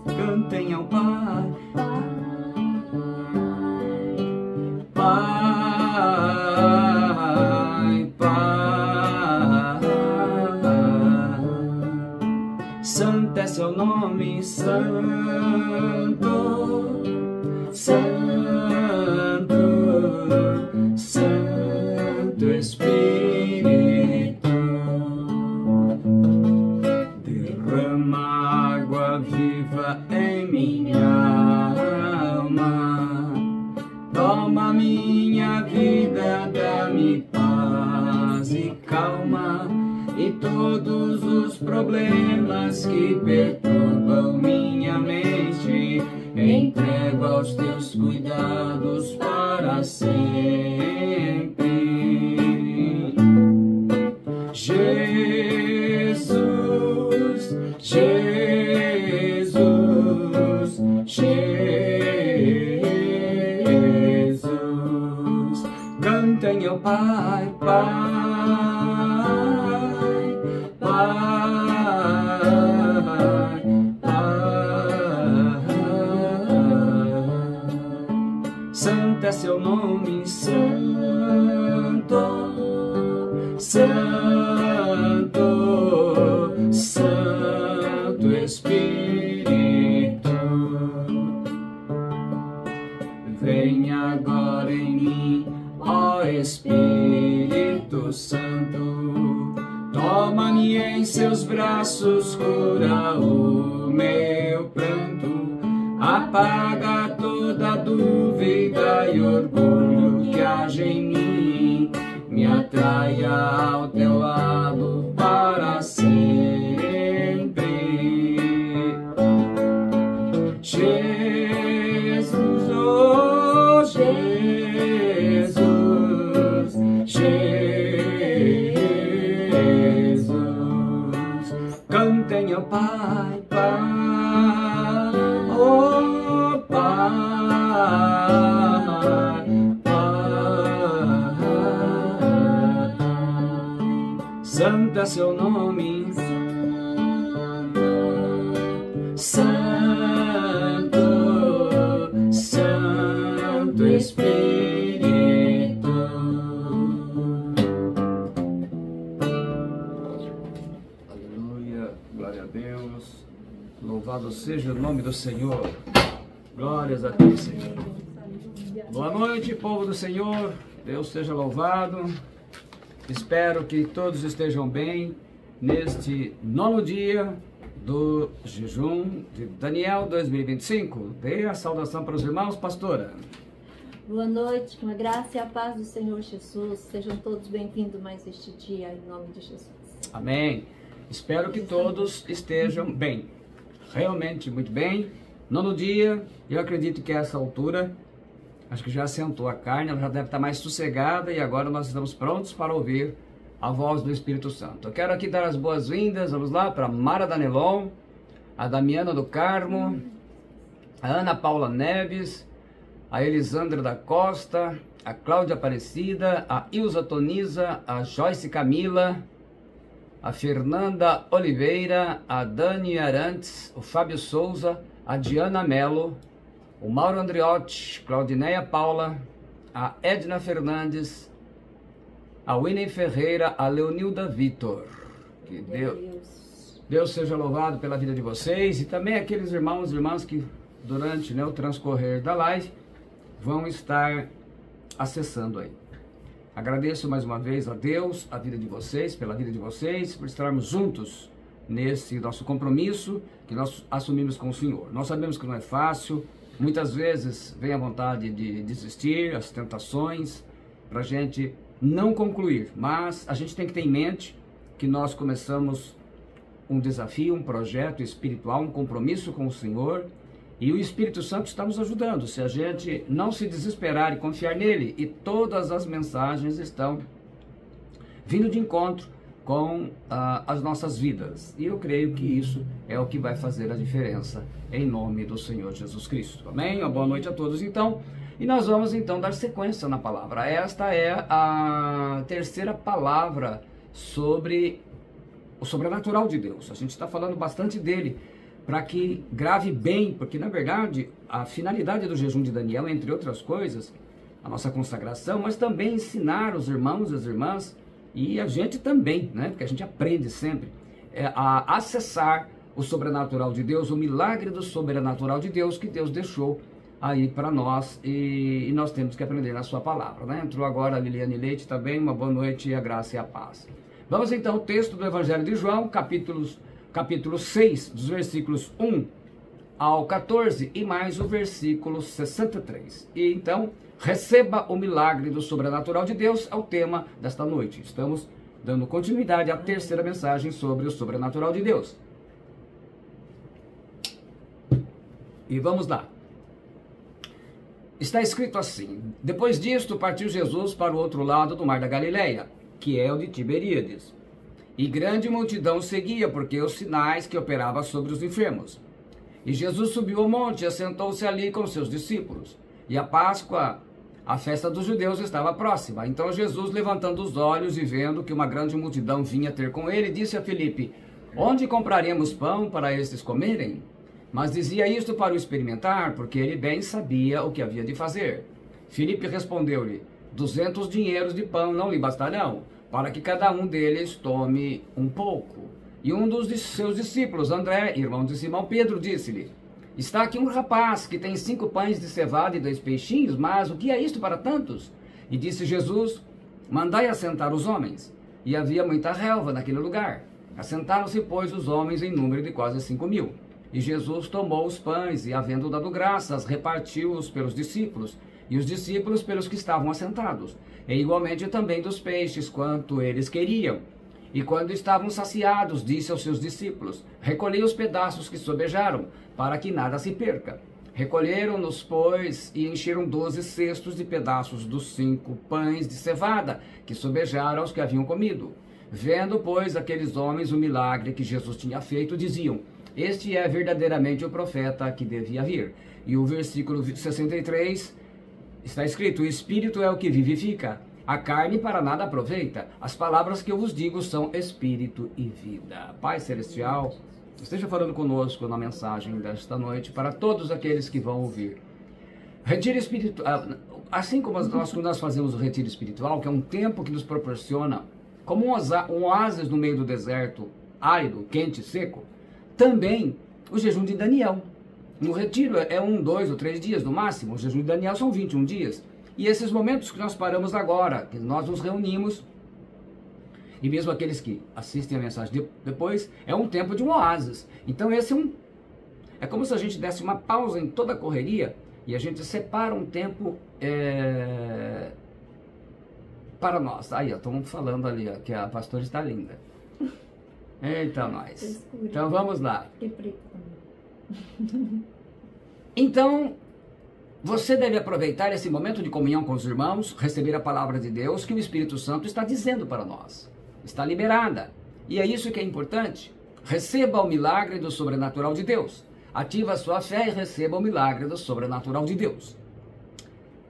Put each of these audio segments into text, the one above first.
Cantem ao Pai, Pai, Pai. Santo é seu nome, Santo, Santo, Santo Espírito. Derrama água viva em minha alma, toma minha vida, dá-me paz e calma, e todos os problemas que perturbam minha mente entrego aos teus cuidados para sempre. Jesus, Jesus, Jesus. Cantem ao Pai, Pai, Pai, Pai. Santo é seu nome, Santo, Santo, Santo Espírito. Vem agora em mim, ó Espírito Santo, toma-me em seus braços, cura o meu pranto, apaga toda dúvida e orgulho que haja em mim, me atraia ao teu lado para sempre. Jesus, oh Jesus, Jesus. Cantem ao Pai, Pai, oh Pai, Pai. Santo é seu nome, Santo, Santo Espírito. Aleluia, glória a Deus, louvado seja o nome do Senhor, glórias a Deus, Senhor. Boa noite, povo do Senhor, Deus seja louvado. Espero que todos estejam bem neste 9º dia do jejum de Daniel 2025. Dê a saudação para os irmãos, pastora. Boa noite, com a graça e a paz do Senhor Jesus. Sejam todos bem-vindos mais este dia, em nome de Jesus. Amém. Espero que todos estejam bem, realmente muito bem. 9º dia, eu acredito que a essa altura, acho que já assentou a carne, ela já deve estar mais sossegada e agora nós estamos prontos para ouvir a voz do Espírito Santo. Eu quero aqui dar as boas-vindas, vamos lá, para Mara Danelon, a Damiana do Carmo, a Ana Paula Neves, a Elisandra da Costa, a Cláudia Aparecida, a Ilza Toniza, a Joyce Camila, a Fernanda Oliveira, a Dani Arantes, o Fábio Souza, a Diana Melo, o Mauro Andriotti, Claudineia Paula, a Edna Fernandes, a Winnie Ferreira, a Leonilda Vitor. Que Deus seja louvado pela vida de vocês e também aqueles irmãos e irmãs que durante o transcorrer da live vão estar acessando aí. Agradeço mais uma vez a Deus, a vida de vocês, pela vida de vocês, por estarmos juntos nesse nosso compromisso que nós assumimos com o Senhor. Nós sabemos que não é fácil, muitas vezes vem a vontade de desistir, as tentações, para a gente não concluir, mas a gente tem que ter em mente que nós começamos um desafio, um projeto espiritual, um compromisso com o Senhor, e o Espírito Santo está nos ajudando, se a gente não se desesperar e confiar nele, e todas as mensagens estão vindo de encontro com as nossas vidas, e eu creio que isso é o que vai fazer a diferença, em nome do Senhor Jesus Cristo. Amém? Uma boa noite a todos, então. E nós vamos então dar sequência na palavra. Esta é a terceira palavra sobre o sobrenatural de Deus. A gente está falando bastante dele, para que grave bem, porque na verdade a finalidade do jejum de Daniel, entre outras coisas, a nossa consagração, mas também ensinar os irmãos e as irmãs, e a gente também, né, porque a gente aprende sempre, a acessar o sobrenatural de Deus, o milagre do sobrenatural de Deus que Deus deixou aí para nós, e nós temos que aprender na sua palavra, né? Entrou agora a Liliane Leite também, uma boa noite, a graça e a paz. Vamos então ao texto do Evangelho de João, capítulo 6, dos versículos 1 ao 14 e mais o versículo 63. E então, receba o milagre do sobrenatural de Deus, é o tema desta noite. Estamos dando continuidade à terceira mensagem sobre o sobrenatural de Deus. E vamos lá. Está escrito assim: depois disto partiu Jesus para o outro lado do mar da Galileia, que é o de Tiberíades. E grande multidão seguia, porque os sinais que operava sobre os enfermos. E Jesus subiu ao monte e assentou-se ali com seus discípulos. E a Páscoa, a festa dos judeus, estava próxima. Então Jesus, levantando os olhos e vendo que uma grande multidão vinha ter com ele, disse a Filipe: onde compraremos pão para estes comerem? Mas dizia isto para o experimentar, porque ele bem sabia o que havia de fazer. Filipe respondeu-lhe: 200 dinheiros de pão não lhe bastarão, para que cada um deles tome um pouco. E um dos seus discípulos, André, irmão de Simão Pedro, disse-lhe: está aqui um rapaz que tem 5 pães de cevada e 2 peixinhos, mas o que é isto para tantos? E disse Jesus: mandai assentar os homens. E havia muita relva naquele lugar. Assentaram-se, pois, os homens em número de quase 5.000. E Jesus tomou os pães e, havendo dado graças, repartiu-os pelos discípulos, e os discípulos pelos que estavam assentados, e igualmente também dos peixes, quanto eles queriam. E quando estavam saciados, disse aos seus discípulos: recolhei os pedaços que sobejaram, para que nada se perca. Recolheram-nos, pois, e encheram 12 cestos de pedaços dos 5 pães de cevada, que sobejaram aos que haviam comido. Vendo, pois, aqueles homens o milagre que Jesus tinha feito, diziam: este é verdadeiramente o profeta que devia vir. E o versículo 63 está escrito: o Espírito é o que vivifica, a carne para nada aproveita. As palavras que eu vos digo são Espírito e vida. Pai Celestial, esteja falando conosco na mensagem desta noite, para todos aqueles que vão ouvir. Retiro espiritual, assim como nós fazemos o retiro espiritual, que é um tempo que nos proporciona, como um oásis no meio do deserto, árido, quente, seco, também o jejum de Daniel. No retiro é 1, 2 ou 3 dias no máximo. O jejum de Daniel são 21 dias. E esses momentos que nós paramos agora, que nós nos reunimos, e mesmo aqueles que assistem a mensagem depois, é um tempo de um oásis. Então esse é como se a gente desse uma pausa em toda a correria e a gente separa um tempo para nós. Aí, estamos falando ali, ó, que a pastora está linda. Eita, nós. Então vamos lá. Então, você deve aproveitar esse momento de comunhão com os irmãos, receber a palavra de Deus que o Espírito Santo está dizendo para nós. Está liberada. E é isso que é importante. Receba o milagre do sobrenatural de Deus. Ativa a sua fé e receba o milagre do sobrenatural de Deus.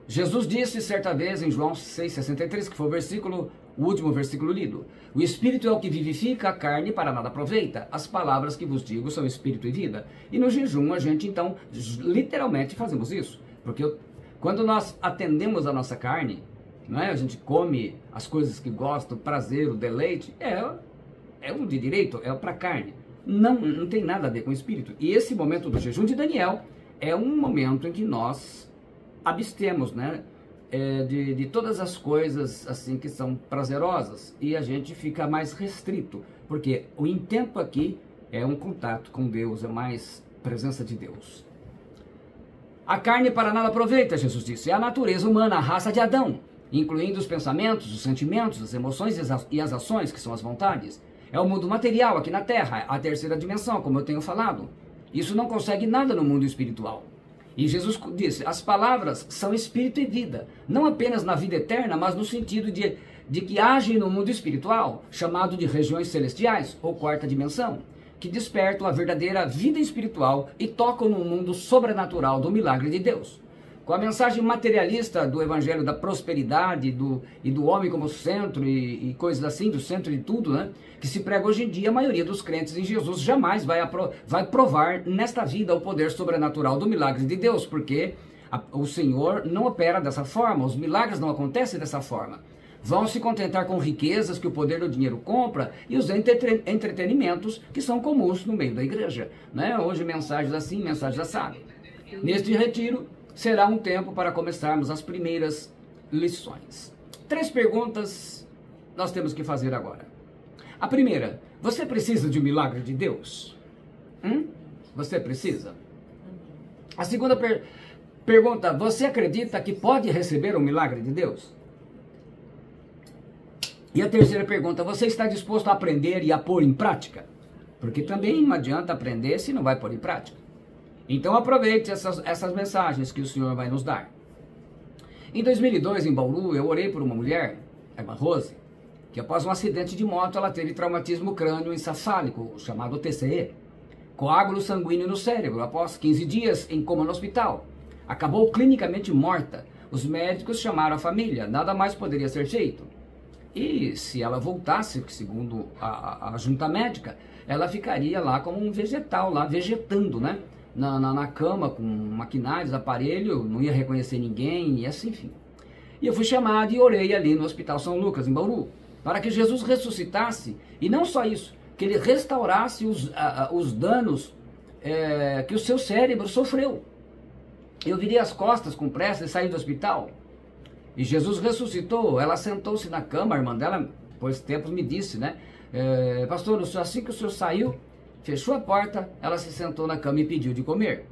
Jesus disse certa vez em João 6,63, que foi o último versículo lido: o Espírito é o que vivifica, a carne para nada aproveita. As palavras que vos digo são Espírito e vida. E no jejum a gente então literalmente fazemos isso. Porque quando nós atendemos a nossa carne, não é? A gente come as coisas que gosta, o prazer, o deleite, é um de direito, é para a carne. Não tem nada a ver com o Espírito. E esse momento do jejum de Daniel é um momento em que nós abstemos, né? De todas as coisas assim que são prazerosas, e a gente fica mais restrito, porque o intento aqui é um contato com Deus, é mais presença de Deus. A carne para nada aproveita, Jesus disse, é a natureza humana, a raça de Adão, incluindo os pensamentos, os sentimentos, as emoções e as ações, que são as vontades. É o mundo material aqui na Terra, a terceira dimensão, como eu tenho falado. Isso não consegue nada no mundo espiritual. E Jesus disse, as palavras são espírito e vida, não apenas na vida eterna, mas no sentido de que agem no mundo espiritual, chamado de regiões celestiais, ou quarta dimensão, que despertam a verdadeira vida espiritual e tocam no mundo sobrenatural do milagre de Deus. com a mensagem materialista do evangelho da prosperidade e do homem como centro e coisas assim, do centro de tudo, né? Que se prega hoje em dia, a maioria dos crentes em Jesus jamais vai provar nesta vida o poder sobrenatural do milagre de Deus, porque o Senhor não opera dessa forma, os milagres não acontecem dessa forma. Vão se contentar com riquezas que o poder do dinheiro compra e os entretenimentos que são comuns no meio da igreja, né? Hoje mensagens assim, mensagens assado. Neste retiro será um tempo para começarmos as primeiras lições. 3 perguntas nós temos que fazer agora. A primeira, você precisa de um milagre de Deus? Você precisa? A segunda pergunta, você acredita que pode receber um milagre de Deus? E a terceira pergunta, você está disposto a aprender e a pôr em prática? Porque também não adianta aprender se não vai pôr em prática. Então aproveite essas mensagens que o Senhor vai nos dar. Em 2002, em Bauru, eu orei por uma mulher, a irmã Rose, que após um acidente de moto ela teve traumatismo crânioencefálico, chamado TCE, coágulo sanguíneo no cérebro, após 15 dias em coma no hospital. Acabou clinicamente morta. Os médicos chamaram a família, nada mais poderia ser feito. E se ela voltasse, segundo a junta médica, ela ficaria lá como um vegetal, lá vegetando, né? Na cama, com maquinários, aparelho, não ia reconhecer ninguém, e assim, enfim. E eu fui chamado e orei ali no Hospital São Lucas, em Bauru, para que Jesus ressuscitasse, e não só isso, que ele restaurasse os danos que o seu cérebro sofreu. Eu virei as costas com pressa e saí do hospital. E Jesus ressuscitou, ela sentou-se na cama, a irmã dela, por esse tempo, me disse, né? Pastor, assim que o senhor saiu, fechou a porta, ela se sentou na cama e pediu de comer.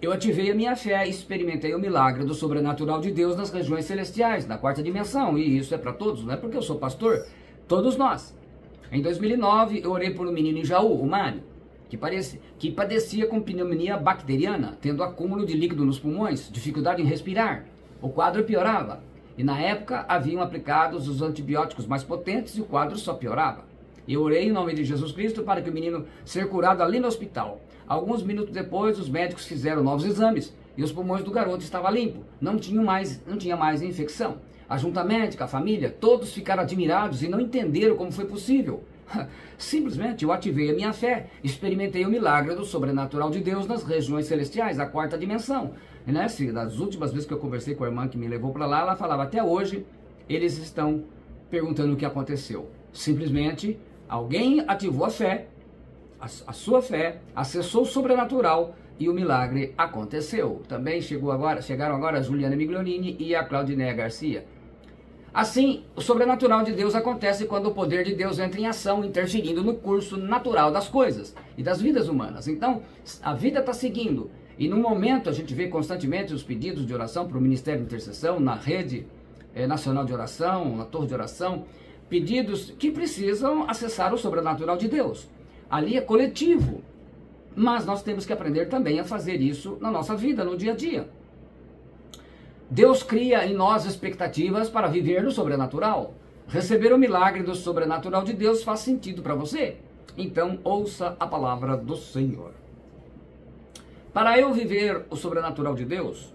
Eu ativei a minha fé e experimentei o milagre do sobrenatural de Deus nas regiões celestiais, na 4ª dimensão. E isso é para todos, não é porque eu sou pastor, todos nós. Em 2009, eu orei por um menino em Jaú, o Mário, que padecia com pneumonia bacteriana, tendo acúmulo de líquido nos pulmões, dificuldade em respirar. O quadro piorava. E na época haviam aplicados os antibióticos mais potentes e o quadro só piorava. Eu orei em nome de Jesus Cristo para que o menino seja curado ali no hospital. Alguns minutos depois, os médicos fizeram novos exames e os pulmões do garoto estavam limpos. Não tinha mais infecção. A junta médica, a família, todos ficaram admirados e não entenderam como foi possível. Simplesmente eu ativei a minha fé, experimentei o milagre do sobrenatural de Deus nas regiões celestiais, a 4ª dimensão. E, né, das últimas vezes que eu conversei com a irmã que me levou para lá, ela falava, até hoje eles estão perguntando o que aconteceu. Simplesmente alguém ativou a fé, a sua fé, acessou o sobrenatural e o milagre aconteceu. Também chegaram agora a Juliana Migliorini e a Claudinéia Garcia. Assim, o sobrenatural de Deus acontece quando o poder de Deus entra em ação, interferindo no curso natural das coisas e das vidas humanas. Então, a vida está seguindo. E no momento a gente vê constantemente os pedidos de oração para o Ministério de Intercessão, na Rede Nacional de Oração, na Torre de Oração, pedidos que precisam acessar o sobrenatural de Deus. Ali é coletivo, mas nós temos que aprender também a fazer isso na nossa vida, no dia a dia. Deus cria em nós expectativas para viver no sobrenatural. Receber o milagre do sobrenatural de Deus faz sentido para você? Então ouça a palavra do Senhor. Para eu viver o sobrenatural de Deus,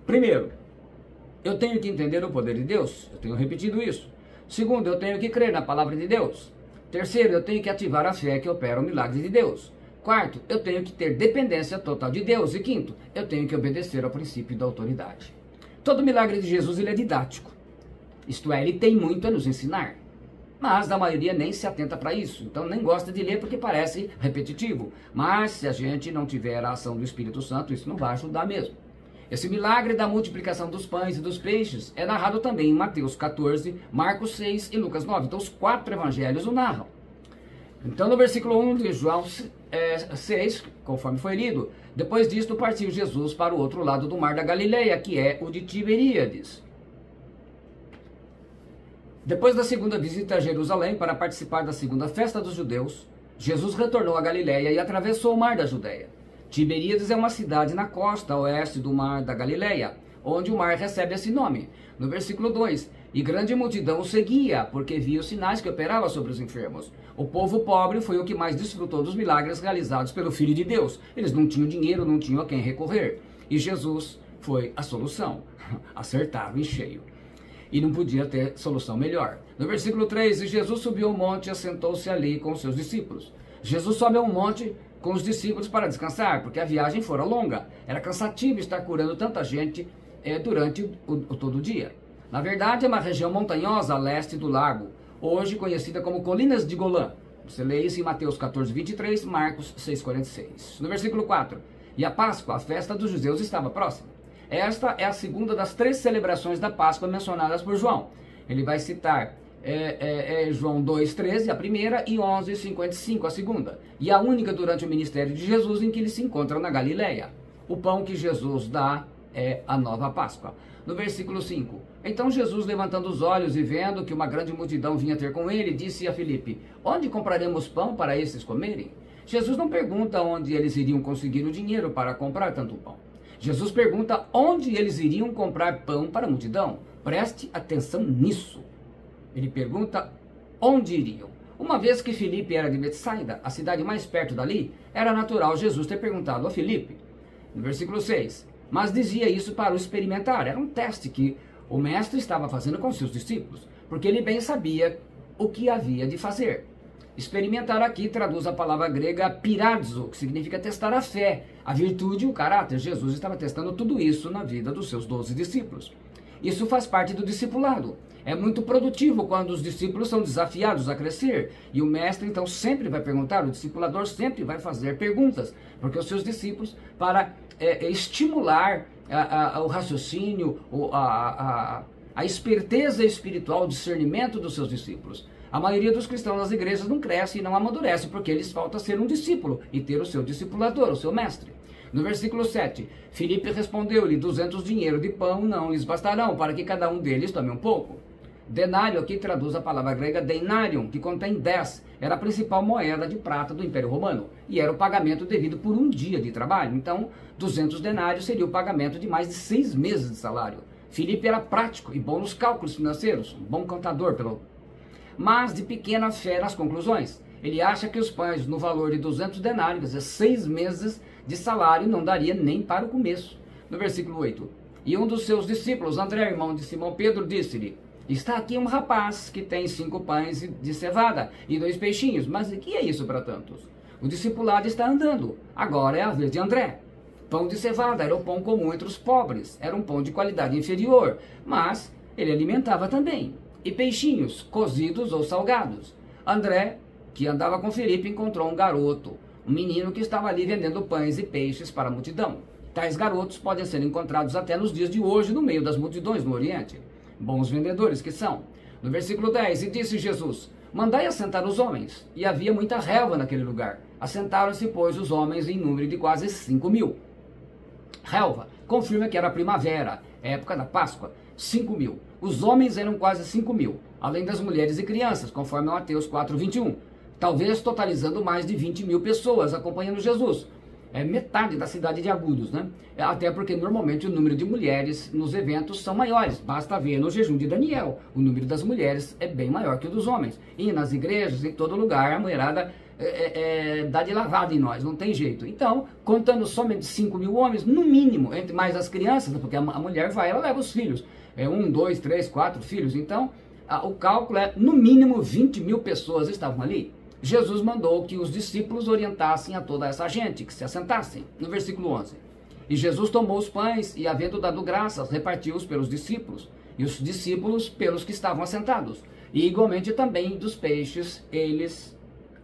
primeiro, eu tenho que entender o poder de Deus. Eu tenho repetido isso. Segundo, eu tenho que crer na palavra de Deus. Terceiro, eu tenho que ativar a fé que opera o milagre de Deus. Quarto, eu tenho que ter dependência total de Deus. E quinto, eu tenho que obedecer ao princípio da autoridade. Todo milagre de Jesus ele é didático. Isto é, ele tem muito a nos ensinar. Mas a maioria nem se atenta para isso. Então nem gosta de ler porque parece repetitivo. Mas se a gente não tiver a ação do Espírito Santo, isso não vai ajudar mesmo. Esse milagre da multiplicação dos pães e dos peixes é narrado também em Mateus 14, Marcos 6 e Lucas 9. Então os 4 evangelhos o narram. Então no versículo 1 de João 6, conforme foi lido, depois disto partiu Jesus para o outro lado do mar da Galileia, que é o de Tiberíades. Depois da segunda visita a Jerusalém para participar da segunda festa dos judeus, Jesus retornou a Galileia e atravessou o mar da Judeia. Tiberíades é uma cidade na costa oeste do mar da Galileia, onde o mar recebe esse nome. No versículo 2, e grande multidão o seguia, porque via os sinais que operava sobre os enfermos. O povo pobre foi o que mais desfrutou dos milagres realizados pelo Filho de Deus. Eles não tinham dinheiro, não tinham a quem recorrer. E Jesus foi a solução. Acertaram em cheio. E não podia ter solução melhor. No versículo 3, e Jesus subiu ao monte e assentou-se ali com os seus discípulos. Jesus sobe a um monte com os discípulos para descansar, porque a viagem fora longa. Era cansativo estar curando tanta gente durante todo o dia. Na verdade, é uma região montanhosa a leste do lago, hoje conhecida como Colinas de Golã. Você lê isso em Mateus 14, 23, Marcos 6, 46. No versículo 4, e a Páscoa, a festa dos judeus, estava próxima. Esta é a segunda das 3 celebrações da Páscoa mencionadas por João. Ele vai citar João 2,13, a primeira, e 11,55, a segunda. E a única durante o ministério de Jesus em que ele se encontra na Galileia. O pão que Jesus dá é a nova Páscoa. No versículo 5, então Jesus, levantando os olhos e vendo que uma grande multidão vinha ter com ele, disse a Filipe, onde compraremos pão para esses comerem? Jesus não pergunta onde eles iriam conseguir o dinheiro para comprar tanto pão. Jesus pergunta onde eles iriam comprar pão para a multidão. Preste atenção nisso. Ele pergunta onde iriam. Uma vez que Filipe era de Betsaida, a cidade mais perto dali, era natural Jesus ter perguntado a Filipe. No versículo 6, mas dizia isso para o experimentar. Era um teste que o mestre estava fazendo com seus discípulos, porque ele bem sabia o que havia de fazer. Experimentar aqui traduz a palavra grega piradzo, que significa testar a fé, a virtude e o caráter. Jesus estava testando tudo isso na vida dos seus 12 discípulos. Isso faz parte do discipulado. É muito produtivo quando os discípulos são desafiados a crescer. E o mestre, então, sempre vai perguntar, o discipulador sempre vai fazer perguntas, porque os seus discípulos, para estimular o raciocínio, a esperteza espiritual, o discernimento dos seus discípulos. A maioria dos cristãos nas igrejas não cresce e não amadurece, porque lhes falta ser um discípulo e ter o seu discipulador, o seu mestre. No versículo 7, Filipe respondeu-lhe, 200 dinheiro de pão não lhes bastarão, para que cada um deles tome um pouco. Denário aqui traduz a palavra grega denarium, que contém 10. Era a principal moeda de prata do Império Romano, e era o pagamento devido por um dia de trabalho. Então, 200 denários seria o pagamento de mais de 6 meses de salário. Filipe era prático e bom nos cálculos financeiros, um bom contador, mas de pequena fé nas conclusões. Ele acha que os pães no valor de 200 denários, quer dizer, 6 meses de salário, não daria nem para o começo. No versículo 8, e um dos seus discípulos, André, irmão de Simão Pedro, disse-lhe, está aqui um rapaz que tem 5 pães de cevada e 2 peixinhos, mas o que é isso para tantos? O discipulado está andando, agora é a vez de André. Pão de cevada era o pão comum entre os pobres, era um pão de qualidade inferior, mas ele alimentava também. E peixinhos, cozidos ou salgados. André, que andava com Filipe, encontrou um garoto, um menino que estava ali vendendo pães e peixes para a multidão. Tais garotos podem ser encontrados até nos dias de hoje no meio das multidões no Oriente. Bons vendedores que são. No versículo 10, e disse Jesus, mandai assentar os homens. E havia muita relva naquele lugar. Assentaram-se, pois, os homens em número de quase 5.000. Relva confirma que era primavera, época da Páscoa. 5.000. Os homens eram quase 5.000, além das mulheres e crianças, conforme Mateus 4:21. Talvez totalizando mais de 20.000 pessoas acompanhando Jesus. É metade da cidade de Agudos, né? Até porque normalmente o número de mulheres nos eventos são maiores. Basta ver no jejum de Daniel. O número das mulheres é bem maior que o dos homens. E nas igrejas, em todo lugar, a mulherada dá de lavada em nós, não tem jeito. Então, contando somente 5.000 homens, no mínimo, entre mais as crianças, porque a mulher vai, ela leva os filhos. 1, 2, 3, 4 filhos. Então, o cálculo é, no mínimo, 20.000 pessoas estavam ali. Jesus mandou que os discípulos orientassem a toda essa gente, que se assentassem. No versículo 11. E Jesus tomou os pães e, havendo dado graças, repartiu-os pelos discípulos, e os discípulos pelos que estavam assentados. E igualmente também dos peixes,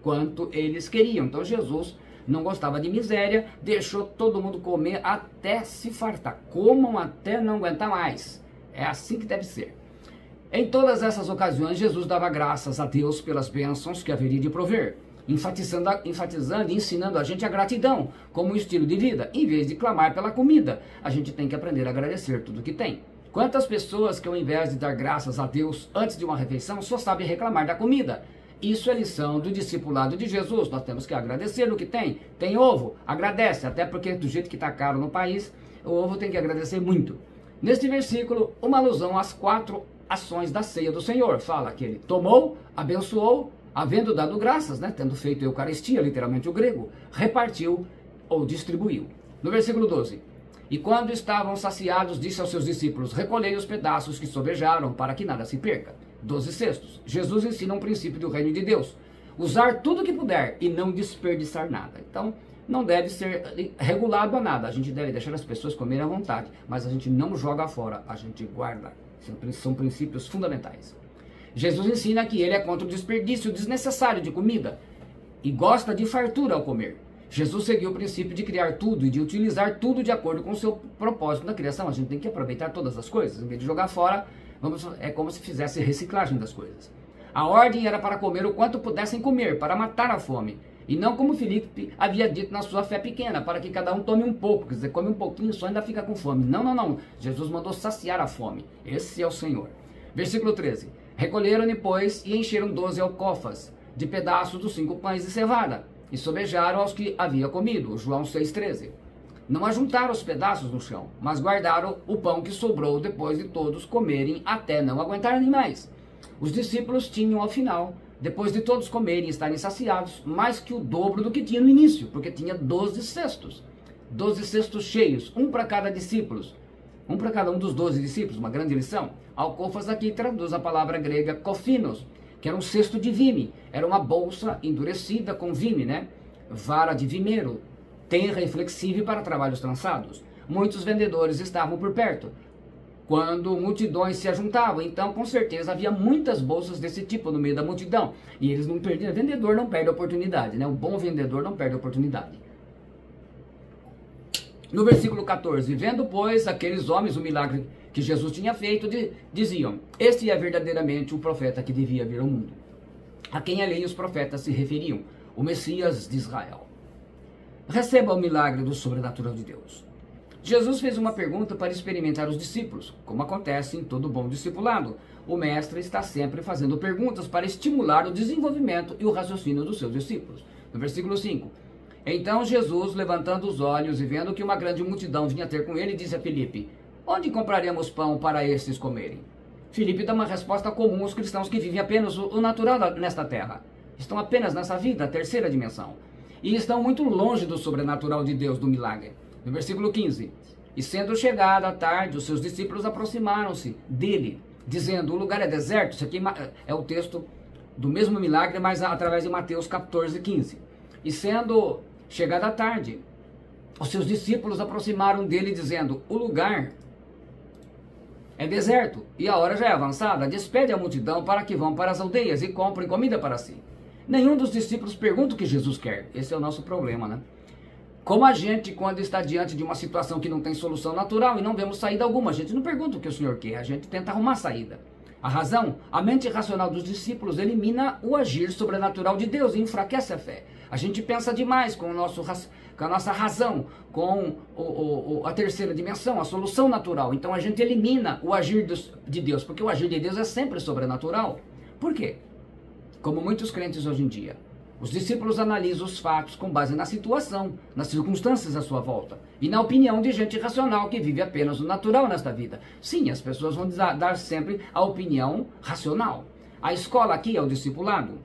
quanto eles queriam. Então Jesus não gostava de miséria, deixou todo mundo comer até se fartar. Comam até não aguentar mais. É assim que deve ser. Em todas essas ocasiões, Jesus dava graças a Deus pelas bênçãos que haveria de prover, enfatizando e ensinando a gente a gratidão como um estilo de vida. Em vez de clamar pela comida, a gente tem que aprender a agradecer tudo que tem. Quantas pessoas que, ao invés de dar graças a Deus antes de uma refeição, só sabem reclamar da comida? Isso é lição do discipulado de Jesus. Nós temos que agradecer no que tem. Tem ovo? Agradece, até porque do jeito que está caro no país, o ovo tem que agradecer muito. Neste versículo, uma alusão às 4 ações da ceia do Senhor. Fala que ele tomou, abençoou, havendo dado graças, né, tendo feito a Eucaristia, literalmente o grego, repartiu ou distribuiu. No versículo 12, E quando estavam saciados, disse aos seus discípulos: recolhei os pedaços que sobejaram, para que nada se perca. 12 cestos. Jesus ensina um princípio do reino de Deus: usar tudo que puder e não desperdiçar nada. Então, não deve ser regulado a nada. A gente deve deixar as pessoas comerem à vontade, mas a gente não joga fora, a gente guarda. São princípios fundamentais. Jesus ensina que ele é contra o desperdício desnecessário de comida e gosta de fartura ao comer. Jesus seguiu o princípio de criar tudo e de utilizar tudo de acordo com o seu propósito na criação. A gente tem que aproveitar todas as coisas, em vez de jogar fora, é como se fizesse reciclagem das coisas. A ordem era para comer o quanto pudessem comer, para matar a fome. E não como Filipe havia dito na sua fé pequena, para que cada um tome um pouco, quer dizer, come um pouquinho só ainda fica com fome. Não, não, não. Jesus mandou saciar a fome. Esse é o Senhor. Versículo 13. Recolheram-lhe, pois, e encheram 12 alcofas de pedaços dos 5 pães de cevada, e sobejaram aos que havia comido. João 6,13. Não ajuntaram os pedaços no chão, mas guardaram o pão que sobrou depois de todos comerem até não aguentarem mais. Os discípulos tinham ao final, depois de todos comerem e estarem saciados, mais que o dobro do que tinha no início, porque tinha 12 cestos. 12 cestos cheios, um para cada discípulo. Um para cada um dos 12 discípulos, uma grande lição. Alcofas aqui traduz a palavra grega kofinos, que era um cesto de vime. Era uma bolsa endurecida com vime, né? Vara de vimeiro, tenra e flexível para trabalhos trançados. Muitos vendedores estavam por perto, quando multidões se ajuntavam. Então, com certeza, havia muitas bolsas desse tipo no meio da multidão. E eles não perdiam. O vendedor não perde a oportunidade, né? O bom vendedor não perde a oportunidade. No versículo 14, vendo, pois, aqueles homens o milagre que Jesus tinha feito, diziam: este é verdadeiramente o profeta que devia vir ao mundo, a quem a lei e os profetas se referiam, o Messias de Israel. Receba o milagre do sobrenatural de Deus. Jesus fez uma pergunta para experimentar os discípulos, como acontece em todo bom discipulado. O mestre está sempre fazendo perguntas para estimular o desenvolvimento e o raciocínio dos seus discípulos. No versículo 5, então Jesus, levantando os olhos e vendo que uma grande multidão vinha ter com ele, disse a Filipe: onde compraremos pão para estes comerem? Filipe dá uma resposta comum aos cristãos que vivem apenas o natural nesta terra. Estão apenas nessa vida, a terceira dimensão. E estão muito longe do sobrenatural de Deus, do milagre. No versículo 15, e sendo chegada a tarde, os seus discípulos aproximaram-se dele, dizendo: o lugar é deserto. Isso aqui é o texto do mesmo milagre, mas através de Mateus 14, 15. E sendo chegada a tarde, os seus discípulos aproximaram dele, dizendo: o lugar é deserto, e a hora já é avançada. Despede a multidão para que vão para as aldeias e comprem comida para si. Nenhum dos discípulos pergunta o que Jesus quer. Esse é o nosso problema, né? Como a gente, quando está diante de uma situação que não tem solução natural e não vemos saída alguma, a gente não pergunta o que o Senhor quer, a gente tenta arrumar saída. A razão, a mente racional dos discípulos elimina o agir sobrenatural de Deus e enfraquece a fé. A gente pensa demais com a nossa razão, com a terceira dimensão, a solução natural. Então a gente elimina o agir de Deus, porque o agir de Deus é sempre sobrenatural. Por quê? Como muitos crentes hoje em dia, os discípulos analisam os fatos com base na situação, nas circunstâncias à sua volta e na opinião de gente racional que vive apenas o natural nesta vida. Sim, as pessoas vão dar sempre a opinião racional. A escola aqui é o discipulado,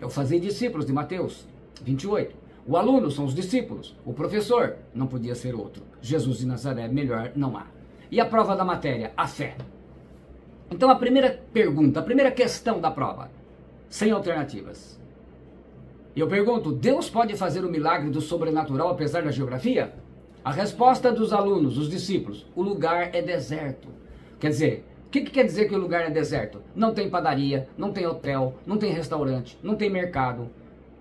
é o fazer discípulos de Mateus 28. O aluno são os discípulos, o professor não podia ser outro. Jesus de Nazaré, melhor não há. E a prova da matéria? A fé. Então a primeira pergunta, a primeira questão da prova, sem alternativas. E eu pergunto: Deus pode fazer o milagre do sobrenatural apesar da geografia? A resposta dos alunos, os discípulos: o lugar é deserto. Quer dizer, o que quer dizer que o lugar é deserto? Não tem padaria, não tem hotel, não tem restaurante, não tem mercado,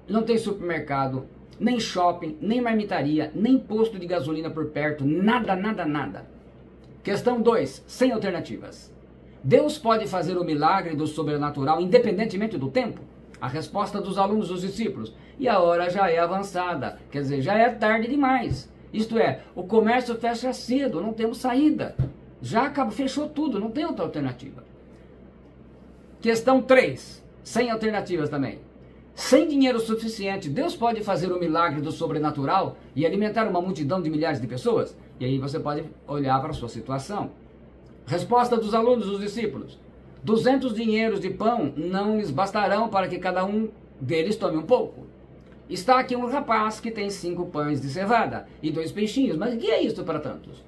não tem supermercado, nem shopping, nem marmitaria, nem posto de gasolina por perto, nada, nada, nada. Questão 2, sem alternativas. Deus pode fazer o milagre do sobrenatural independentemente do tempo? A resposta dos alunos, dos discípulos: e a hora já é avançada, quer dizer, já é tarde demais. Isto é, o comércio fecha cedo, não temos saída. Já acabou, fechou tudo, não tem outra alternativa. Questão 3, sem alternativas também. Sem dinheiro suficiente, Deus pode fazer o milagre do sobrenatural e alimentar uma multidão de milhares de pessoas? E aí você pode olhar para a sua situação. Resposta dos alunos, dos discípulos: 200 dinheiros de pão não lhes bastarão para que cada um deles tome um pouco. Está aqui um rapaz que tem 5 pães de cevada e 2 peixinhos, mas o que é isso para tantos?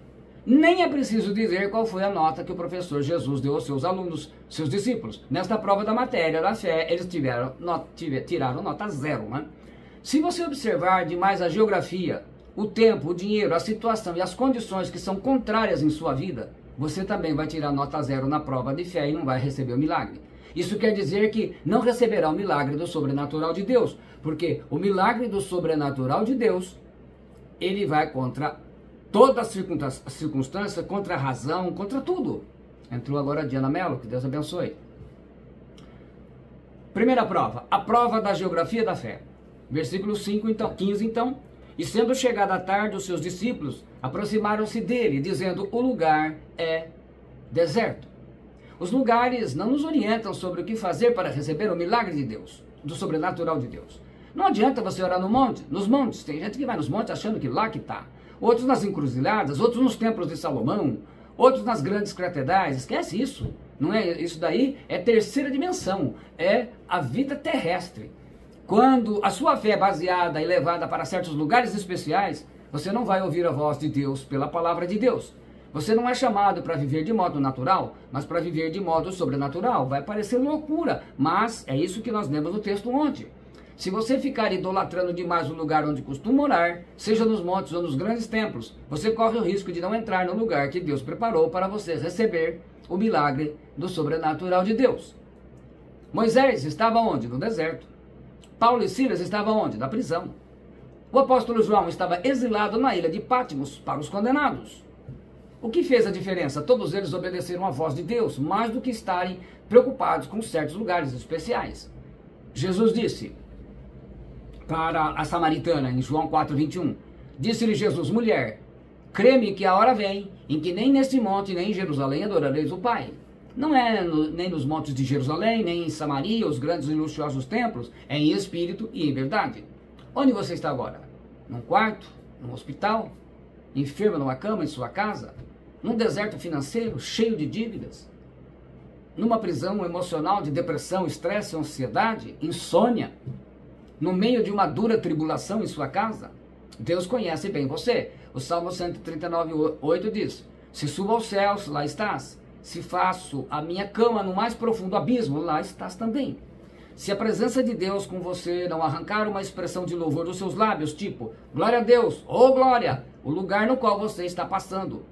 Nem é preciso dizer qual foi a nota que o professor Jesus deu aos seus alunos, seus discípulos. Nesta prova da matéria da fé, eles tiraram nota 0. Né? Se você observar demais a geografia, o tempo, o dinheiro, a situação e as condições que são contrárias em sua vida, você também vai tirar nota 0 na prova de fé e não vai receber o milagre. Isso quer dizer que não receberá o milagre do sobrenatural de Deus, porque o milagre do sobrenatural de Deus, ele vai contra toda a circunstância, contra a razão, contra tudo. Entrou agora a Diana Mello, que Deus abençoe. Primeira prova, a prova da geografia da fé. Versículo 15 então. E sendo chegada a tarde, os seus discípulos aproximaram-se dele, dizendo, o lugar é deserto. Os lugares não nos orientam sobre o que fazer para receber o milagre de Deus, do sobrenatural de Deus. Não adianta você orar nos montes. Tem gente que vai nos montes achando que lá que está. Outros nas encruzilhadas, outros nos templos de Salomão, outros nas grandes catedrais. Esquece isso. Não é isso daí, é terceira dimensão, é a vida terrestre. Quando a sua fé é baseada e levada para certos lugares especiais, você não vai ouvir a voz de Deus pela palavra de Deus. Você não é chamado para viver de modo natural, mas para viver de modo sobrenatural. Vai parecer loucura, mas é isso que nós lemos no texto ontem. Se você ficar idolatrando demais o lugar onde costuma orar, seja nos montes ou nos grandes templos, você corre o risco de não entrar no lugar que Deus preparou para você receber o milagre do sobrenatural de Deus. Moisés estava onde? No deserto. Paulo e Silas estavam onde? Na prisão. O apóstolo João estava exilado na ilha de Patmos para os condenados. O que fez a diferença? Todos eles obedeceram à voz de Deus, mais do que estarem preocupados com certos lugares especiais. Jesus disse para a samaritana, em João 4:21, disse-lhe Jesus, mulher, crê-me que a hora vem em que nem neste monte, nem em Jerusalém adorareis o Pai. Não é nem nos montes de Jerusalém, nem em Samaria, os grandes e luxuosos templos, é em espírito e em verdade. Onde você está agora? Num quarto? Num hospital? Enfermo numa cama em sua casa? Num deserto financeiro cheio de dívidas? Numa prisão emocional de depressão, estresse, ansiedade, insônia? No meio de uma dura tribulação em sua casa? Deus conhece bem você. O Salmo 139:8 diz, se subo aos céus, lá estás. Se faço a minha cama no mais profundo abismo, lá estás também. Se a presença de Deus com você não arrancar uma expressão de louvor dos seus lábios, tipo, glória a Deus, oh glória, o lugar no qual você está passando,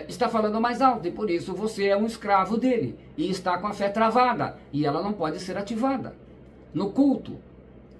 está falando mais alto, e por isso você é um escravo dele, e está com a fé travada, e ela não pode ser ativada. No culto,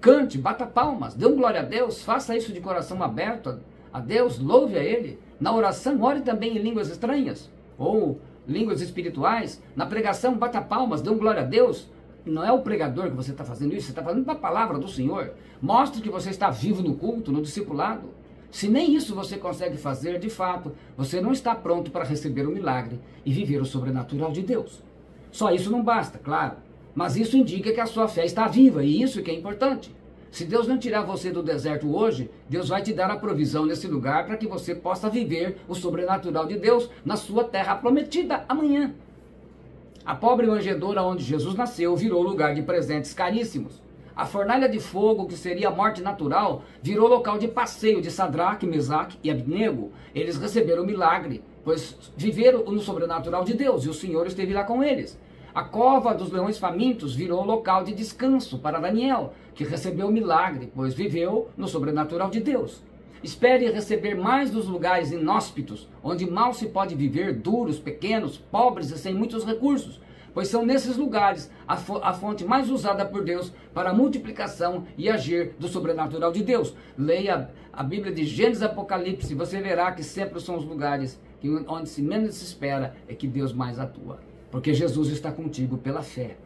cante, bata palmas, dê glória a Deus, faça isso de coração aberto a Deus, louve a Ele. Na oração, ore também em línguas estranhas, ou línguas espirituais. Na pregação, bata palmas, dê glória a Deus. Não é o pregador que você está fazendo isso, você está falando da palavra do Senhor. Mostre que você está vivo no culto, no discipulado. Se nem isso você consegue fazer, de fato, você não está pronto para receber o milagre e viver o sobrenatural de Deus. Só isso não basta, claro, mas isso indica que a sua fé está viva, e isso que é importante. Se Deus não tirar você do deserto hoje, Deus vai te dar a provisão nesse lugar para que você possa viver o sobrenatural de Deus na sua terra prometida amanhã. A pobre manjedoura onde Jesus nasceu virou lugar de presentes caríssimos. A fornalha de fogo, que seria a morte natural, virou local de passeio de Sadraque, Mesaque e Abednego. Eles receberam o milagre, pois viveram no sobrenatural de Deus, e o Senhor esteve lá com eles. A cova dos leões famintos virou local de descanso para Daniel, que recebeu o milagre, pois viveu no sobrenatural de Deus. Espere receber mais dos lugares inóspitos, onde mal se pode viver, duros, pequenos, pobres e sem muitos recursos, pois são nesses lugares a fonte mais usada por Deus para a multiplicação e agir do sobrenatural de Deus. Leia a Bíblia de Gênesis e Apocalipse, você verá que sempre são os lugares onde se menos se espera é que Deus mais atua, porque Jesus está contigo pela fé.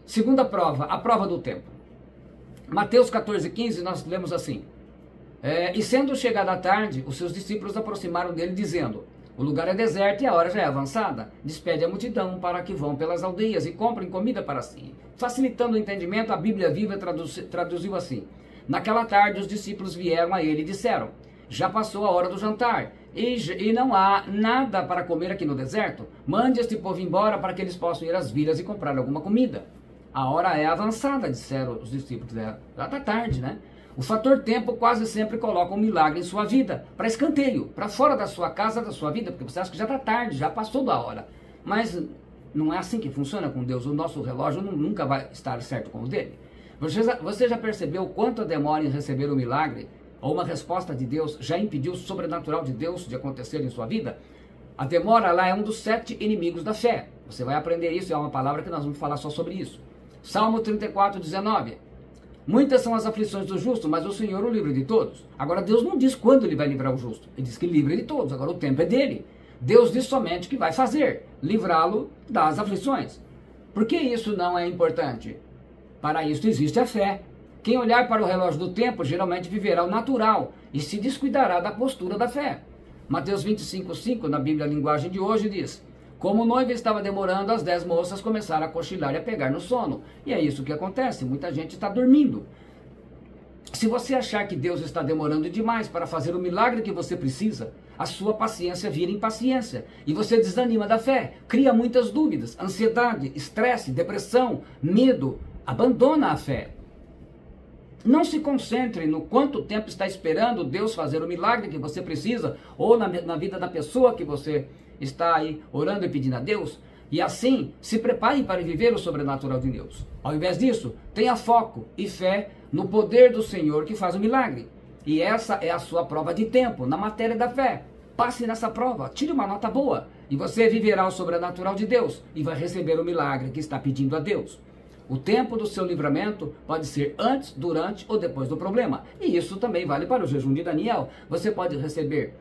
Segunda prova, a prova do tempo. Mateus 14:15, nós lemos assim, e sendo chegada a tarde, os seus discípulos aproximaram dele, dizendo, o lugar é deserto e a hora já é avançada. Despede a multidão para que vão pelas aldeias e comprem comida para si. Facilitando o entendimento, a Bíblia Viva traduziu assim, naquela tarde os discípulos vieram a ele e disseram, já passou a hora do jantar, e não há nada para comer aqui no deserto. Mande este povo embora para que eles possam ir às vilas e comprar alguma comida. A hora é avançada, disseram os discípulos dela. Já está tarde, né? O fator tempo quase sempre coloca um milagre em sua vida, para escanteio, para fora da sua casa, da sua vida, porque você acha que já está tarde, já passou da hora. Mas não é assim que funciona com Deus. O nosso relógio nunca vai estar certo com o dele. Você já percebeu quanto a demora em receber o milagre, ou uma resposta de Deus, já impediu o sobrenatural de Deus de acontecer em sua vida? A demora lá é um dos 7 inimigos da fé. Você vai aprender isso, é uma palavra que nós vamos falar só sobre isso. Salmo 34, 19. Muitas são as aflições do justo, mas o Senhor o livra de todos. Agora Deus não diz quando Ele vai livrar o justo. Ele diz que livra de todos, agora o tempo é dele. Deus diz somente que vai fazer, livrá-lo das aflições. Por que isso não é importante? Para isso existe a fé. Quem olhar para o relógio do tempo geralmente viverá o natural e se descuidará da postura da fé. Mateus 25:5, na Bíblia Linguagem de hoje, diz: como o noivo estava demorando, as 10 moças começaram a cochilar e a pegar no sono. E é isso que acontece, muita gente está dormindo. Se você achar que Deus está demorando demais para fazer o milagre que você precisa, a sua paciência vira impaciência e você desanima da fé, cria muitas dúvidas, ansiedade, estresse, depressão, medo, abandona a fé. Não se concentre no quanto tempo está esperando Deus fazer o milagre que você precisa, ou na vida da pessoa que você está aí orando e pedindo a Deus, e assim se prepare para viver o sobrenatural de Deus. Ao invés disso, tenha foco e fé no poder do Senhor que faz o milagre. E essa é a sua prova de tempo, na matéria da fé. Passe nessa prova, tire uma nota boa, e você viverá o sobrenatural de Deus, e vai receber o milagre que está pedindo a Deus. O tempo do seu livramento pode ser antes, durante ou depois do problema. E isso também vale para o jejum de Daniel. Você pode receber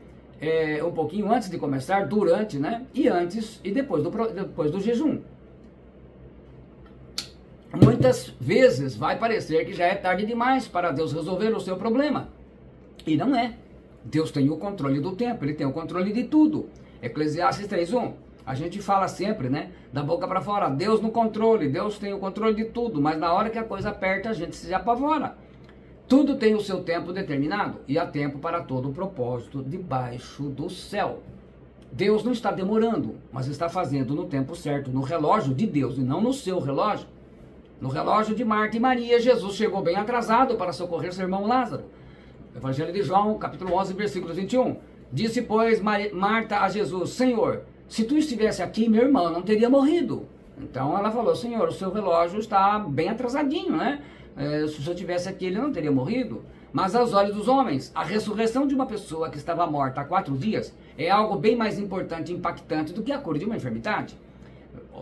um pouquinho antes de começar, durante, né? E antes e depois do jejum. Muitas vezes vai parecer que já é tarde demais para Deus resolver o seu problema. E não é. Deus tem o controle do tempo, Ele tem o controle de tudo. Eclesiastes 3:1. A gente fala sempre, né? Da boca para fora, Deus no controle, Deus tem o controle de tudo, mas na hora que a coisa aperta, a gente se apavora. Tudo tem o seu tempo determinado e há tempo para todo o propósito debaixo do céu. Deus não está demorando, mas está fazendo no tempo certo, no relógio de Deus e não no seu relógio. No relógio de Marta e Maria, Jesus chegou bem atrasado para socorrer seu irmão Lázaro. Evangelho de João, capítulo 11, versículo 21. Disse, pois, Marta a Jesus, Senhor, se tu estivesse aqui, meu irmão não teria morrido. Então ela falou, Senhor, o seu relógio está bem atrasadinho, né? Se o senhor estivesse aqui, ele não teria morrido. Mas aos olhos dos homens, a ressurreição de uma pessoa que estava morta há 4 dias é algo bem mais importante e impactante do que a cura de uma enfermidade.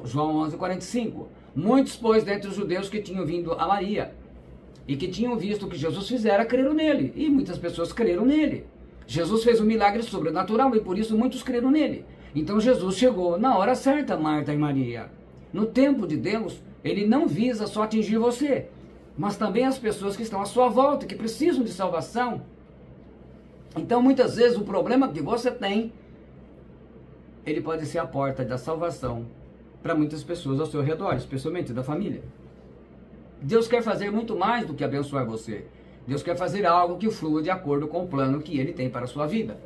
João 11:45. Muitos, pois, dentre os judeus que tinham vindo a Maria e que tinham visto o que Jesus fizera, creram nele. E muitas pessoas creram nele. Jesus fez um milagre sobrenatural e por isso muitos creram nele. Então Jesus chegou na hora certa, Marta e Maria. No tempo de Deus, Ele não visa só atingir você, mas também as pessoas que estão à sua volta, que precisam de salvação. Então, muitas vezes, o problema que você tem, ele pode ser a porta da salvação para muitas pessoas ao seu redor, especialmente da família. Deus quer fazer muito mais do que abençoar você. Deus quer fazer algo que flua de acordo com o plano que Ele tem para a sua vida.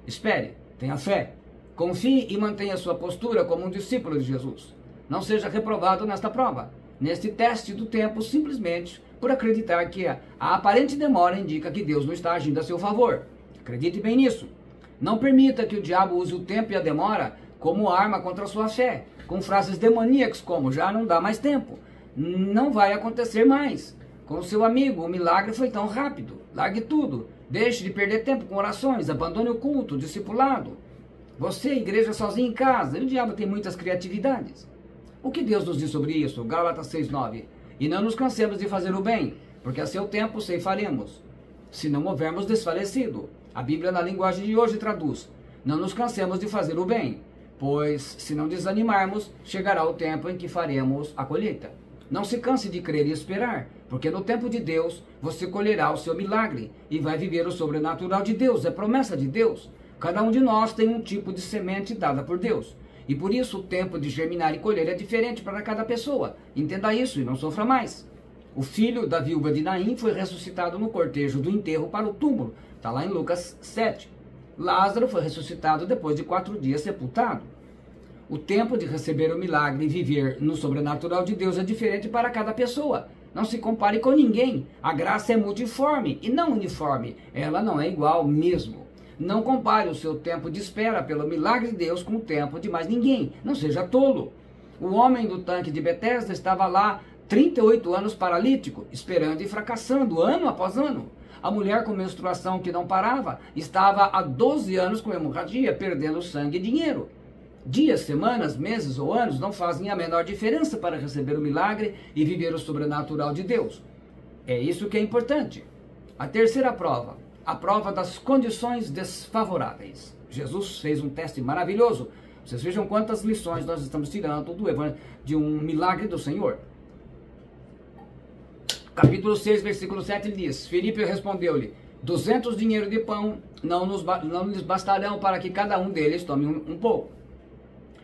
Espere, tenha fé, confie e mantenha sua postura como um discípulo de Jesus. Não seja reprovado nesta prova, neste teste do tempo, simplesmente por acreditar que a aparente demora indica que Deus não está agindo a seu favor. Acredite bem nisso. Não permita que o diabo use o tempo e a demora como arma contra a sua fé, com frases demoníacas como já não dá mais tempo, não vai acontecer mais. Com o seu amigo, o milagre foi tão rápido. Largue tudo, deixe de perder tempo com orações, abandone o culto, o discipulado. Você, igreja sozinha em casa, e o diabo tem muitas criatividades. O que Deus nos diz sobre isso? Gálatas 6:9. E não nos cansemos de fazer o bem, porque a seu tempo ceifaremos, se não houvermos desfalecido. A Bíblia na linguagem de hoje traduz, não nos cansemos de fazer o bem, pois se não desanimarmos, chegará o tempo em que faremos a colheita. Não se canse de crer e esperar, porque no tempo de Deus você colherá o seu milagre e vai viver o sobrenatural de Deus, é promessa de Deus. Cada um de nós tem um tipo de semente dada por Deus. E por isso o tempo de germinar e colher é diferente para cada pessoa. Entenda isso e não sofra mais. O filho da viúva de Naim foi ressuscitado no cortejo do enterro para o túmulo. Está lá em Lucas 7. Lázaro foi ressuscitado depois de 4 dias sepultado. O tempo de receber o milagre e viver no sobrenatural de Deus é diferente para cada pessoa. Não se compare com ninguém. A graça é multiforme e não uniforme. Ela não é igual mesmo. Não compare o seu tempo de espera pelo milagre de Deus com o tempo de mais ninguém. Não seja tolo. O homem do tanque de Betesda estava lá 38 anos paralítico, esperando e fracassando ano após ano. A mulher com menstruação que não parava estava há 12 anos com hemorragia, perdendo sangue e dinheiro. Dias, semanas, meses ou anos não fazem a menor diferença para receber o milagre e viver o sobrenatural de Deus. É isso que é importante. A terceira prova, a prova das condições desfavoráveis. Jesus fez um teste maravilhoso. Vocês vejam quantas lições nós estamos tirando de um milagre do Senhor. Capítulo 6, versículo 7 diz: Filipe respondeu-lhe: 200 dinheiros de pão não lhes bastarão para que cada um deles tome um pouco.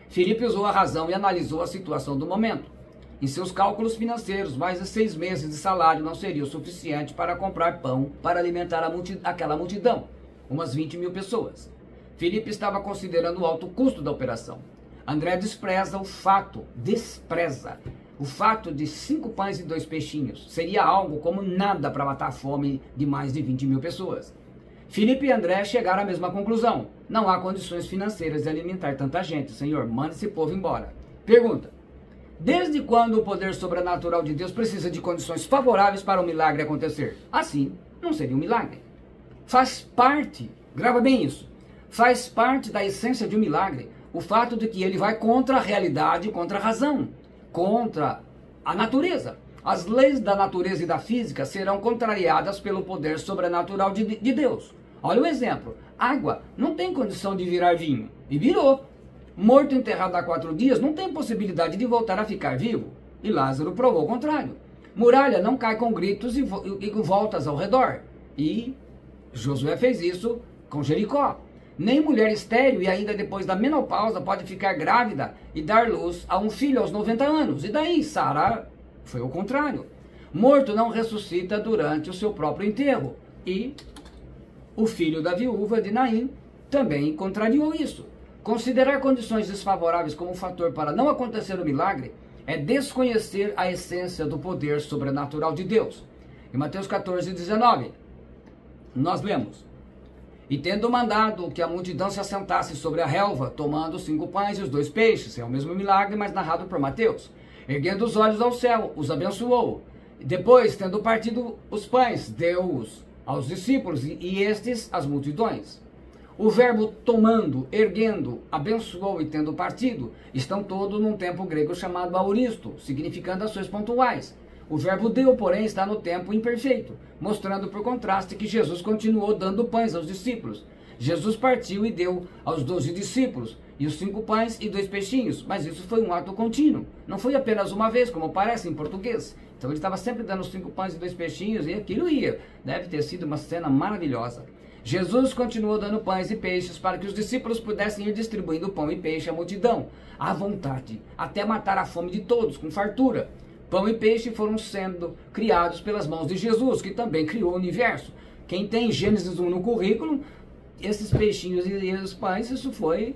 Filipe usou a razão e analisou a situação do momento. Em seus cálculos financeiros, mais de 6 meses de salário não seria o suficiente para comprar pão para alimentar aquela multidão, umas 20 mil pessoas. Filipe estava considerando o alto custo da operação. André despreza o fato de 5 pães e 2 peixinhos. Seria algo como nada para matar a fome de mais de 20 mil pessoas. Filipe e André chegaram à mesma conclusão. Não há condições financeiras de alimentar tanta gente. Senhor, manda esse povo embora. Pergunta: desde quando o poder sobrenatural de Deus precisa de condições favoráveis para o milagre acontecer? Assim, não seria um milagre. Faz parte, grava bem isso, faz parte da essência de um milagre o fato de que ele vai contra a realidade, contra a razão, contra a natureza. As leis da natureza e da física serão contrariadas pelo poder sobrenatural de Deus. Olha o exemplo. Água não tem condição de virar vinho. E virou. Morto enterrado há 4 dias não tem possibilidade de voltar a ficar vivo. E Lázaro provou o contrário. Muralha não cai com gritos e voltas ao redor. E Josué fez isso com Jericó. Nem mulher estéril e ainda depois da menopausa pode ficar grávida e dar luz a um filho aos 90 anos. E daí, Sara foi o contrário. Morto não ressuscita durante o seu próprio enterro. E o filho da viúva de Naim também contrariou isso. Considerar condições desfavoráveis como um fator para não acontecer o milagre é desconhecer a essência do poder sobrenatural de Deus. Em Mateus 14, 19, nós lemos: E tendo mandado que a multidão se assentasse sobre a relva, tomando os 5 pães e os 2 peixes, é o mesmo milagre, mas narrado por Mateus, erguendo os olhos ao céu, os abençoou. Depois, tendo partido os pães, deu-os aos discípulos e estes às multidões. O verbo tomando, erguendo, abençoou e tendo partido estão todos num tempo grego chamado auristo, significando ações pontuais. O verbo deu, porém, está no tempo imperfeito, mostrando por contraste que Jesus continuou dando pães aos discípulos. Jesus partiu e deu aos 12 discípulos, e os 5 pães e 2 peixinhos, mas isso foi um ato contínuo. Não foi apenas uma vez, como parece em português. Então ele estava sempre dando os 5 pães e 2 peixinhos, e aquilo ia. Deve ter sido uma cena maravilhosa. Jesus continuou dando pães e peixes para que os discípulos pudessem ir distribuindo pão e peixe à multidão, à vontade, até matar a fome de todos, com fartura. Pão e peixe foram sendo criados pelas mãos de Jesus, que também criou o universo. Quem tem Gênesis 1 no currículo, esses peixinhos e os pães, isso foi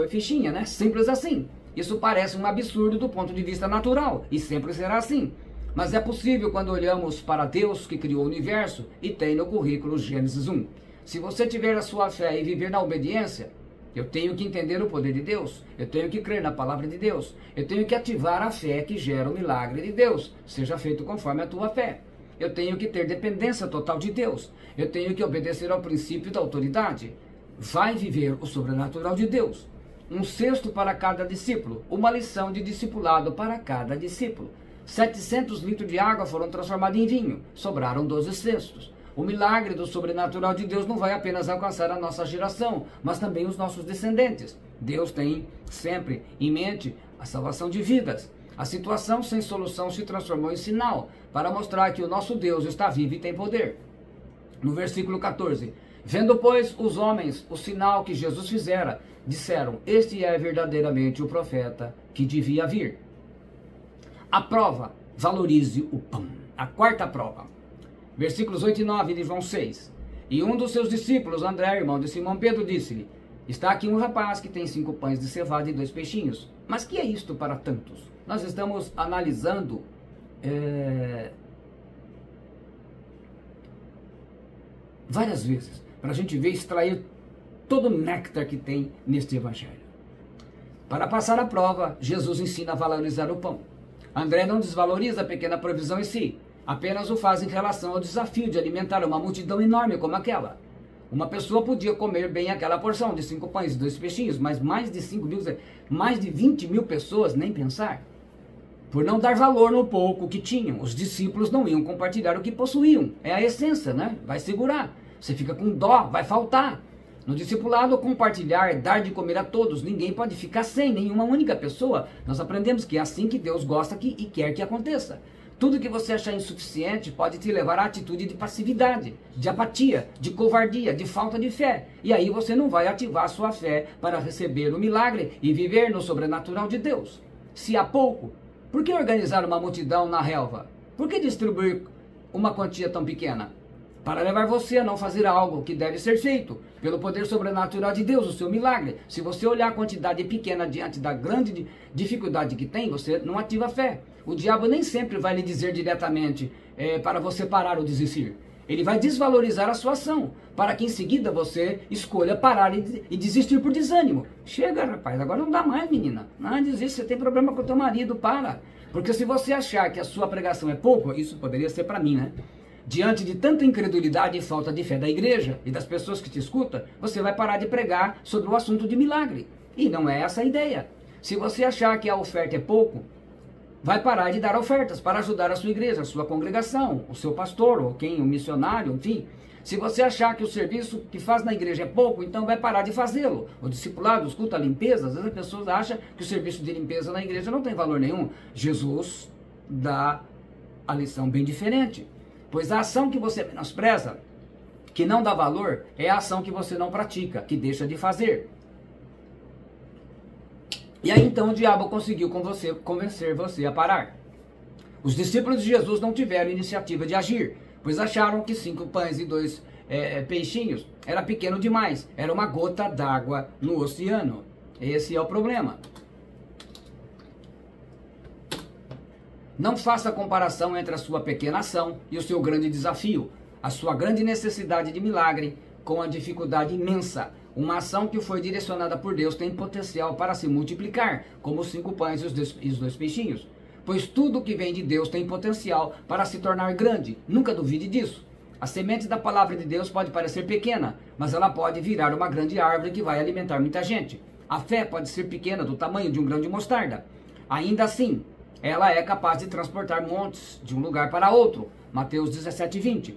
fichinha, né? Simples assim. Isso parece um absurdo do ponto de vista natural, e sempre será assim. Mas é possível quando olhamos para Deus que criou o universo e tem no currículo Gênesis 1. Se você tiver a sua fé e viver na obediência, eu tenho que entender o poder de Deus, eu tenho que crer na palavra de Deus, eu tenho que ativar a fé que gera o milagre de Deus, seja feito conforme a tua fé. Eu tenho que ter dependência total de Deus, eu tenho que obedecer ao princípio da autoridade. Vai viver o sobrenatural de Deus. Um cesto para cada discípulo, uma lição de discipulado para cada discípulo. 700 litros de água foram transformados em vinho, sobraram 12 cestos. O milagre do sobrenatural de Deus não vai apenas alcançar a nossa geração, mas também os nossos descendentes. Deus tem sempre em mente a salvação de vidas. A situação sem solução se transformou em sinal para mostrar que o nosso Deus está vivo e tem poder. No versículo 14, vendo, pois, os homens o sinal que Jesus fizera, disseram: este é verdadeiramente o profeta que devia vir. A prova, valorize o pão. A quarta prova. Versículos 8 e 9 de João 6. E um dos seus discípulos, André, irmão de Simão Pedro, disse-lhe: Está aqui um rapaz que tem 5 pães de cevada e 2 peixinhos. Mas que é isto para tantos? Nós estamos analisando várias vezes, para a gente ver, extrair todo o néctar que tem neste evangelho. Para passar a prova, Jesus ensina a valorizar o pão. André não desvaloriza a pequena provisão em si, apenas o faz em relação ao desafio de alimentar uma multidão enorme como aquela. Uma pessoa podia comer bem aquela porção de 5 pães e 2 peixinhos, mas mais de 20 mil pessoas nem pensar. Por não dar valor no pouco que tinham, os discípulos não iam compartilhar o que possuíam. É a essência, né? Vai segurar. Você fica com dó, vai faltar. No discipulado, compartilhar, dar de comer a todos. Ninguém pode ficar sem, nenhuma única pessoa. Nós aprendemos que é assim que Deus gosta e quer que aconteça. Tudo que você achar insuficiente pode te levar à atitude de passividade, de apatia, de covardia, de falta de fé. E aí você não vai ativar a sua fé para receber o milagre e viver no sobrenatural de Deus. Se há pouco, por que organizar uma multidão na relva? Por que distribuir uma quantia tão pequena? Para levar você a não fazer algo que deve ser feito, pelo poder sobrenatural de Deus, o seu milagre. Se você olhar a quantidade pequena diante da grande dificuldade que tem, você não ativa a fé. O diabo nem sempre vai lhe dizer diretamente para você parar ou desistir. Ele vai desvalorizar a sua ação, para que em seguida você escolha parar e desistir por desânimo. Chega, rapaz, agora não dá mais, menina. Não, desiste, você tem problema com o teu marido, para. Porque se você achar que a sua pregação é pouco, isso poderia ser para mim, né? Diante de tanta incredulidade e falta de fé da igreja e das pessoas que te escutam, você vai parar de pregar sobre o assunto de milagre. E não é essa a ideia. Se você achar que a oferta é pouco, vai parar de dar ofertas para ajudar a sua igreja, a sua congregação, o seu pastor, ou quem, o missionário, enfim. Se você achar que o serviço que faz na igreja é pouco, então vai parar de fazê-lo. O discipulado, os cultos, a limpeza, às vezes as pessoas acham que o serviço de limpeza na igreja não tem valor nenhum. Jesus dá a lição bem diferente. Pois a ação que você menospreza, que não dá valor, é a ação que você não pratica, que deixa de fazer. E aí então o diabo conseguiu convencer você a parar. Os discípulos de Jesus não tiveram iniciativa de agir, pois acharam que 5 pães e 2 peixinhos era pequeno demais, era uma gota d'água no oceano. Esse é o problema. Não faça comparação entre a sua pequena ação e o seu grande desafio, a sua grande necessidade de milagre com a dificuldade imensa. Uma ação que foi direcionada por Deus tem potencial para se multiplicar, como os 5 pães e os 2 peixinhos. Pois tudo que vem de Deus tem potencial para se tornar grande, nunca duvide disso. A semente da palavra de Deus pode parecer pequena, mas ela pode virar uma grande árvore que vai alimentar muita gente. A fé pode ser pequena, do tamanho de um grão de mostarda. Ainda assim, ela é capaz de transportar montes de um lugar para outro. Mateus 17:20.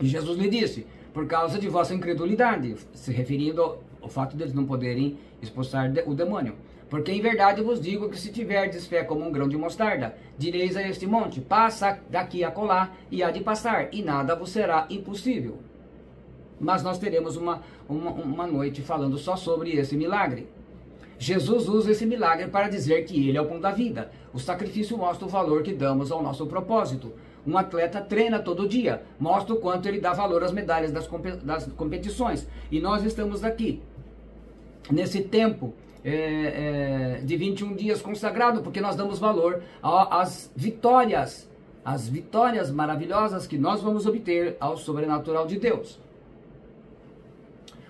E Jesus lhe disse, por causa de vossa incredulidade, se referindo ao fato de eles não poderem expulsar o demônio. Porque em verdade vos digo que se tiverdes fé como um grão de mostarda, direis a este monte, passa daqui a acolá, e há de passar, e nada vos será impossível. Mas nós teremos uma noite falando só sobre esse milagre. Jesus usa esse milagre para dizer que ele é o pão da vida. O sacrifício mostra o valor que damos ao nosso propósito. Um atleta treina todo dia, mostra o quanto ele dá valor às medalhas das competições. E nós estamos aqui, nesse tempo de 21 dias consagrado, porque nós damos valor às vitórias maravilhosas que nós vamos obter ao sobrenatural de Deus.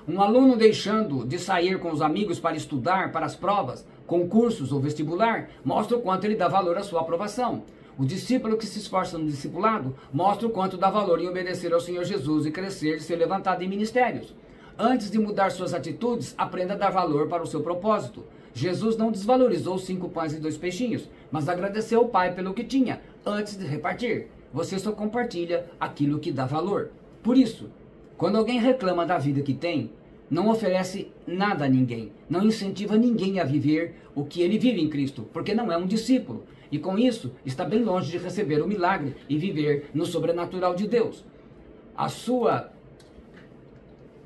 Um aluno deixando de sair com os amigos para estudar para as provas, concursos ou vestibular, mostra o quanto ele dá valor à sua aprovação. O discípulo que se esforça no discipulado mostra o quanto dá valor em obedecer ao Senhor Jesus e crescer e ser levantado em ministérios. Antes de mudar suas atitudes, aprenda a dar valor para o seu propósito. Jesus não desvalorizou os 5 pães e 2 peixinhos, mas agradeceu ao Pai pelo que tinha, antes de repartir. Você só compartilha aquilo que dá valor. Por isso, quando alguém reclama da vida que tem, não oferece nada a ninguém, não incentiva ninguém a viver o que ele vive em Cristo, porque não é um discípulo. E com isso, está bem longe de receber o milagre e viver no sobrenatural de Deus.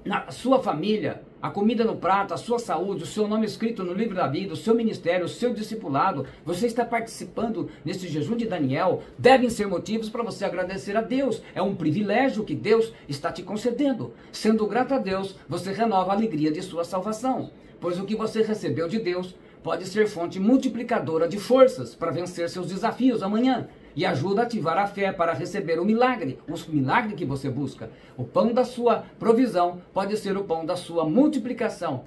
Na sua família, a comida no prato, a sua saúde, o seu nome escrito no livro da vida, o seu ministério, o seu discipulado, você está participando nesse jejum de Daniel, devem ser motivos para você agradecer a Deus. É um privilégio que Deus está te concedendo. Sendo grato a Deus, você renova a alegria de sua salvação, pois o que você recebeu de Deus pode ser fonte multiplicadora de forças para vencer seus desafios amanhã. E ajuda a ativar a fé para receber o milagre que você busca. O pão da sua provisão pode ser o pão da sua multiplicação.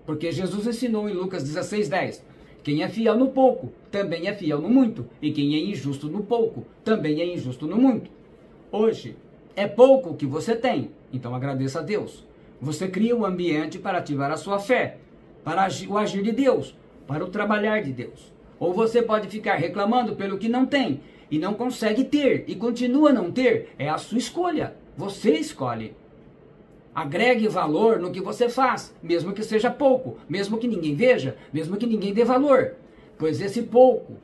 Porque Jesus ensinou em Lucas 16:10, quem é fiel no pouco, também é fiel no muito. E quem é injusto no pouco, também é injusto no muito. Hoje, é pouco o que você tem, então agradeça a Deus. Você cria um ambiente para ativar a sua fé, para o agir de Deus, para o trabalhar de Deus. Ou você pode ficar reclamando pelo que não tem, e não consegue ter, e continua a não ter. É a sua escolha, você escolhe. Agregue valor no que você faz, mesmo que seja pouco, mesmo que ninguém veja, mesmo que ninguém dê valor. Pois esse pouco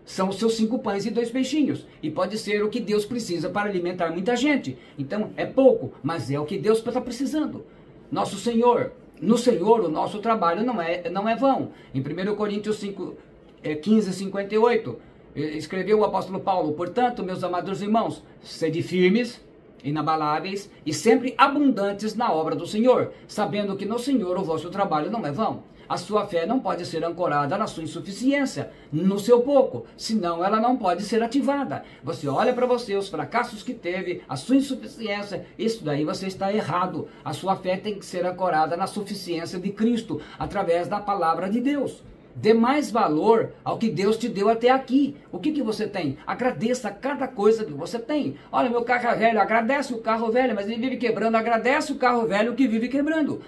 são os seus 5 pães e 2 peixinhos, e pode ser o que Deus precisa para alimentar muita gente. Então é pouco, mas é o que Deus está precisando. Nosso Senhor, no Senhor o nosso trabalho não é vão. Em 1 Coríntios 15:58, escreveu o apóstolo Paulo, portanto, meus amados irmãos, sede firmes, inabaláveis e sempre abundantes na obra do Senhor, sabendo que no Senhor o vosso trabalho não é vão. A sua fé não pode ser ancorada na sua insuficiência, no seu pouco, senão ela não pode ser ativada. Você olha para você, os fracassos que teve, a sua insuficiência, isso daí você está errado. A sua fé tem que ser ancorada na suficiência de Cristo, através da palavra de Deus. Dê mais valor ao que Deus te deu até aqui. O que você tem? Agradeça cada coisa que você tem. Olha, meu carro é velho, agradece o carro velho, mas ele vive quebrando. Agradece o carro velho que vive quebrando.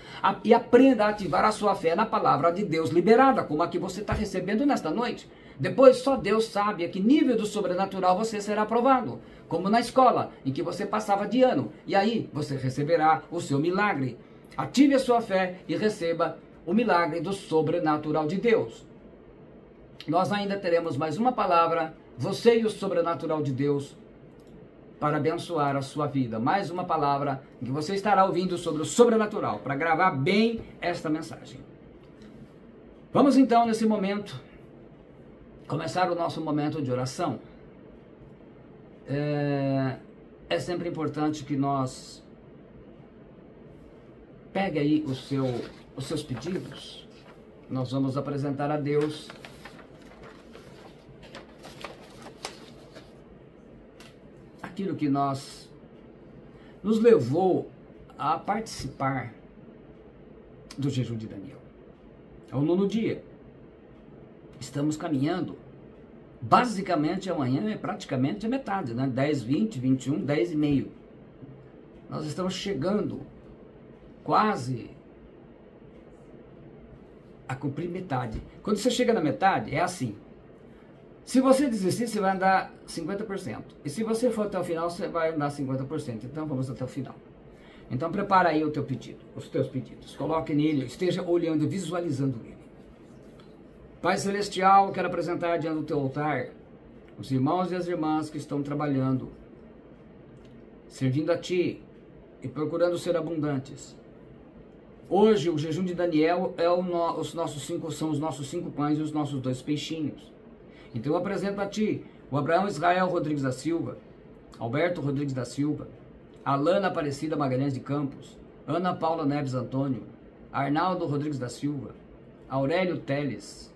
E aprenda a ativar a sua fé na palavra de Deus liberada, como a que você está recebendo nesta noite. Depois, só Deus sabe a que nível do sobrenatural você será aprovado. Como na escola, em que você passava de ano. E aí, você receberá o seu milagre. Ative a sua fé e receba o milagre do sobrenatural de Deus. Nós ainda teremos mais uma palavra, você e o sobrenatural de Deus, para abençoar a sua vida. Mais uma palavra que você estará ouvindo sobre o sobrenatural, para gravar bem esta mensagem. Vamos então, nesse momento, começar o nosso momento de oração. É sempre importante que nós pegue aí os seus pedidos. Nós vamos apresentar a Deus aquilo que nos levou a participar do jejum de Daniel. É o 9º dia. Estamos caminhando. Basicamente amanhã é praticamente a metade, né? 10, 20, 21, 10 e meio. Nós estamos chegando quase a cumprir metade. Quando você chega na metade, é assim. Se você desistir, você vai andar 50%. E se você for até o final, você vai andar 50%. Então vamos até o final. Então prepara aí o teu pedido, os teus pedidos. Coloque nele, esteja olhando, visualizando ele. Pai Celestial, quero apresentar diante do teu altar os irmãos e as irmãs que estão trabalhando, servindo a Ti e procurando ser abundantes. Hoje, o jejum de Daniel são os nossos 5 pães e os nossos 2 peixinhos. Então eu apresento a Ti o Abraão Israel Rodrigues da Silva, Alberto Rodrigues da Silva, Alana Aparecida Magalhães de Campos, Ana Paula Neves Antônio, Arnaldo Rodrigues da Silva, Aurélio Teles,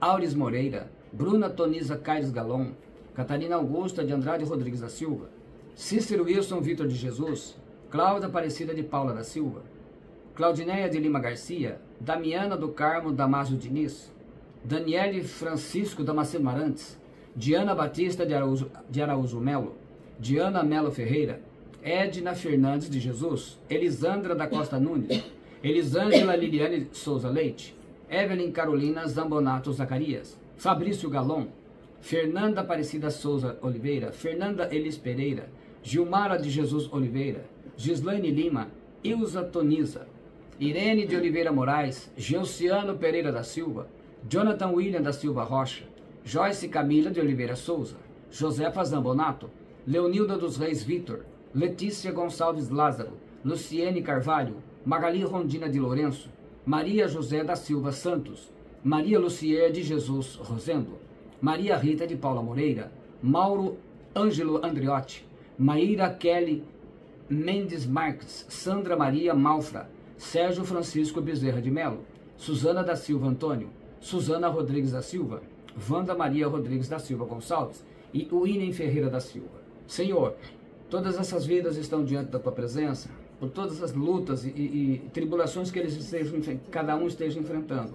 Auris Moreira, Bruna Toniza Caires Galon, Catarina Augusta de Andrade Rodrigues da Silva, Cícero Wilson Vitor de Jesus, Cláudia Aparecida de Paula da Silva, Claudineia de Lima Garcia, Damiana do Carmo Damásio Diniz, Daniele Francisco Damasceno Arantes, Diana Batista de Araújo Melo, Diana Melo Ferreira, Edna Fernandes de Jesus, Elisandra da Costa Nunes, Elisângela Liliane Souza Leite, Evelyn Carolina Zambonato Zacarias, Fabrício Galon, Fernanda Aparecida Souza Oliveira, Fernanda Elis Pereira, Gilmara de Jesus Oliveira, Gislaine Lima, Ilza Toniza, Irene de Oliveira Moraes, Geuciano Pereira da Silva, Jonathan William da Silva Rocha, Joyce Camila de Oliveira Souza, Josefa Zambonato, Leonilda dos Reis Vitor, Letícia Gonçalves Lázaro, Luciene Carvalho, Magali Rondina de Lourenço, Maria José da Silva Santos, Maria Lucier de Jesus Rosendo, Maria Rita de Paula Moreira, Mauro Ângelo Andriotti, Maíra Kelly Mendes Marques, Sandra Maria Malfra, Sérgio Francisco Bezerra de Melo, Suzana da Silva Antônio, Suzana Rodrigues da Silva, Wanda Maria Rodrigues da Silva Gonçalves e Uinem Ferreira da Silva. Senhor, todas essas vidas estão diante da Tua presença, por todas as lutas e tribulações que eles estejam, cada um esteja enfrentando.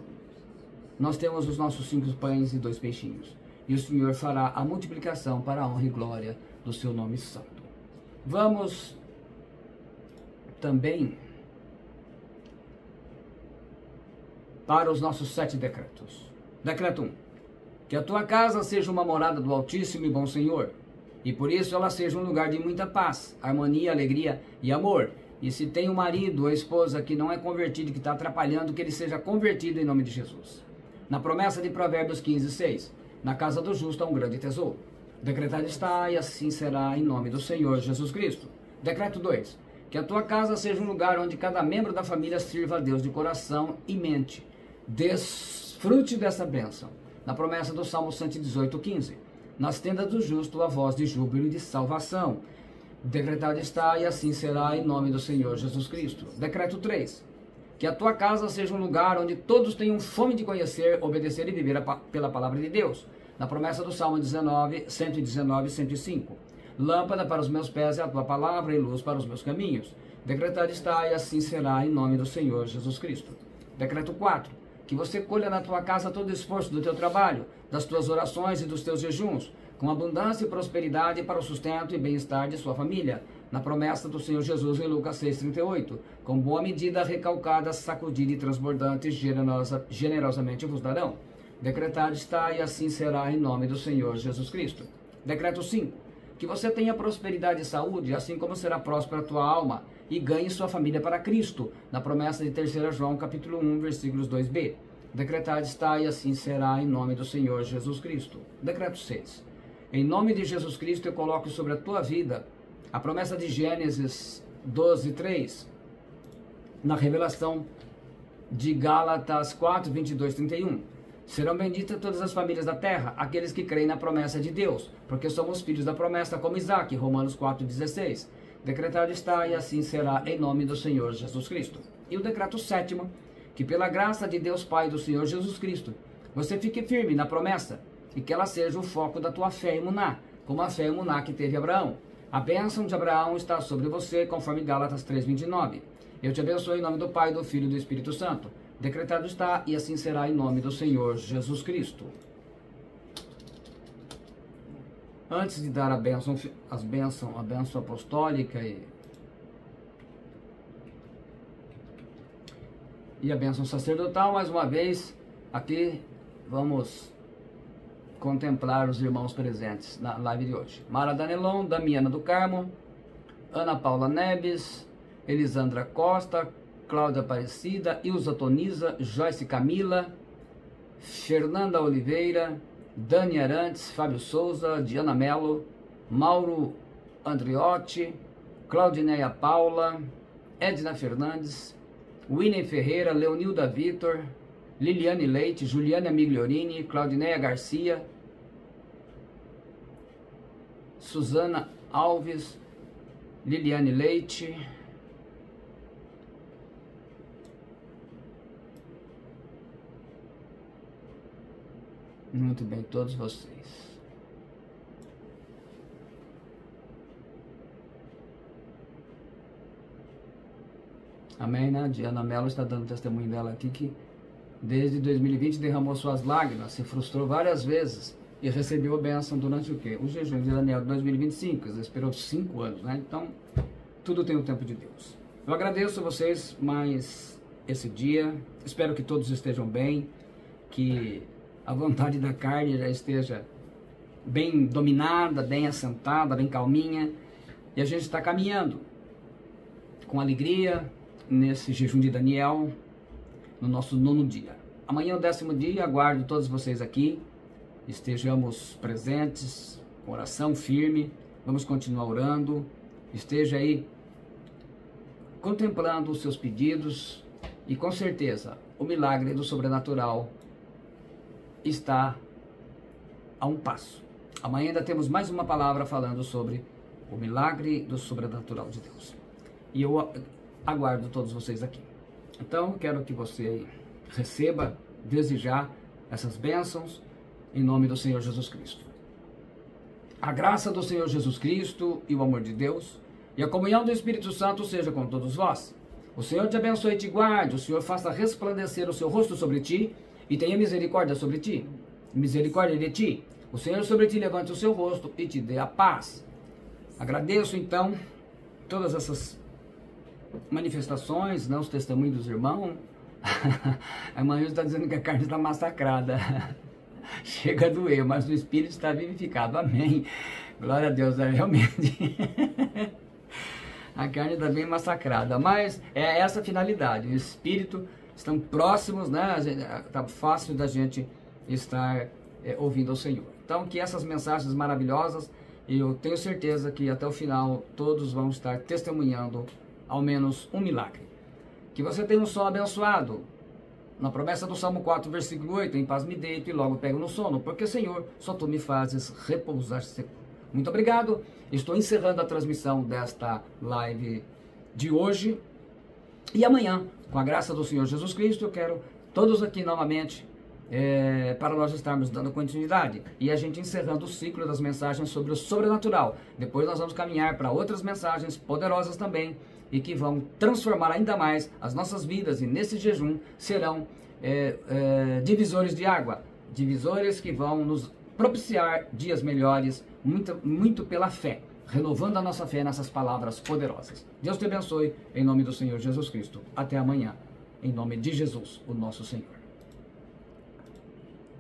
Nós temos os nossos 5 pães e 2 peixinhos, e o Senhor fará a multiplicação para a honra e glória do Seu nome santo. Vamos também para os nossos 7 decretos. Decreto 1. Que a tua casa seja uma morada do Altíssimo e bom Senhor, e por isso ela seja um lugar de muita paz, harmonia, alegria e amor. E se tem um marido ou esposa que não é convertido, que está atrapalhando, que ele seja convertido em nome de Jesus. Na promessa de Provérbios 15:6, na casa do justo há um grande tesouro. Decretado está, e assim será em nome do Senhor Jesus Cristo. Decreto 2. Que a tua casa seja um lugar onde cada membro da família sirva a Deus de coração e mente. Desfrute dessa bênção. Na promessa do Salmo 118:15. Nas tendas do justo a voz de júbilo e de salvação. Decretado está, e assim será em nome do Senhor Jesus Cristo. Decreto 3. Que a tua casa seja um lugar onde todos tenham fome de conhecer, obedecer e viver pela palavra de Deus. Na promessa do Salmo 119:105. Lâmpada para os meus pés é a tua palavra e luz para os meus caminhos. Decretado está, e assim será em nome do Senhor Jesus Cristo. Decreto 4. Que você colha na tua casa todo o esforço do teu trabalho, das tuas orações e dos teus jejuns, com abundância e prosperidade para o sustento e bem-estar de sua família. Na promessa do Senhor Jesus em Lucas 6:38. Com boa medida, recalcada, sacudida e transbordante, generosamente vos darão. Decretado está, e assim será em nome do Senhor Jesus Cristo. Decreto 5. Que você tenha prosperidade e saúde, assim como será próspera a tua alma, e ganhe sua família para Cristo, na promessa de 3 João capítulo 1, versículos 2b. Decretado está, e assim será em nome do Senhor Jesus Cristo. Decreto 6. Em nome de Jesus Cristo eu coloco sobre a tua vida a promessa de Gênesis 12:3, na revelação de Gálatas 4:22-31. Serão benditas todas as famílias da terra, aqueles que creem na promessa de Deus, porque somos filhos da promessa, como Isaac, Romanos 4:16. Decretado está, e assim será em nome do Senhor Jesus Cristo. E o decreto 7º, que pela graça de Deus Pai e do Senhor Jesus Cristo, você fique firme na promessa, e que ela seja o foco da tua fé imuná, como a fé imuná que teve Abraão. A bênção de Abraão está sobre você, conforme Gálatas 3:29. Eu te abençoo em nome do Pai, do Filho e do Espírito Santo. Decretado está, e assim será em nome do Senhor Jesus Cristo. Antes de dar a bênção apostólica e a bênção sacerdotal, mais uma vez, aqui vamos contemplar os irmãos presentes na live de hoje. Mara Danelon, Damiana do Carmo, Ana Paula Neves, Elisandra Costa, Cláudia Aparecida, Ilza Toniza, Joyce Camila, Fernanda Oliveira, Dani Arantes, Fábio Souza, Diana Mello, Mauro Andriotti, Claudineia Paula, Edna Fernandes, Winnie Ferreira, Leonilda Vitor, Liliane Leite, Juliana Migliorini, Claudineia Garcia, Suzana Alves, Liliane Leite, muito bem, todos vocês. Amém, né? Diana Mello está dando testemunho dela aqui que desde 2020 derramou suas lágrimas, se frustrou várias vezes e recebeu a bênção durante o quê? O jejum de Daniel de 2025, ela esperou 5 anos, né? Então, tudo tem o tempo de Deus. Eu agradeço a vocês mais esse dia, espero que todos estejam bem, que a vontade da carne já esteja bem dominada, bem assentada, bem calminha, e a gente está caminhando com alegria nesse jejum de Daniel, no nosso 9º dia. Amanhã é o 10º dia, aguardo todos vocês aqui, estejamos presentes, com oração firme, vamos continuar orando, esteja aí contemplando os seus pedidos e com certeza o milagre do sobrenatural está a um passo. Amanhã ainda temos mais uma palavra falando sobre o milagre do sobrenatural de Deus. E eu aguardo todos vocês aqui. Então, quero que você receba, desde já, essas bênçãos, em nome do Senhor Jesus Cristo. A graça do Senhor Jesus Cristo e o amor de Deus e a comunhão do Espírito Santo seja com todos vós. O Senhor te abençoe e te guarde, o Senhor faça resplandecer o seu rosto sobre ti e tenha misericórdia sobre ti. Misericórdia de ti. O Senhor sobre ti levante o seu rosto e te dê a paz. Agradeço então todas essas manifestações, né, os testemunhos dos irmãos. A irmã está dizendo que a carne está massacrada. Chega a doer, mas o Espírito está vivificado. Amém. Glória a Deus, realmente. A carne está bem massacrada, mas é essa a finalidade. O Espírito estão próximos, né? Está fácil da gente estar ouvindo ao Senhor. Então, que essas mensagens maravilhosas, eu tenho certeza que até o final todos vão estar testemunhando ao menos um milagre. Que você tenha um sono abençoado. Na promessa do Salmo 4, versículo 8, em paz me deito e logo pego no sono, porque, Senhor, só Tu me fazes repousar seguro. Muito obrigado. Estou encerrando a transmissão desta live de hoje. E amanhã, com a graça do Senhor Jesus Cristo, eu quero todos aqui novamente para nós estarmos dando continuidade. E a gente encerrando o ciclo das mensagens sobre o sobrenatural. Depois nós vamos caminhar para outras mensagens poderosas também, e que vão transformar ainda mais as nossas vidas, e nesse jejum serão divisores de água, divisores que vão nos propiciar dias melhores, muito pela fé, renovando a nossa fé nessas palavras poderosas. Deus te abençoe, em nome do Senhor Jesus Cristo. Até amanhã, em nome de Jesus, o nosso Senhor.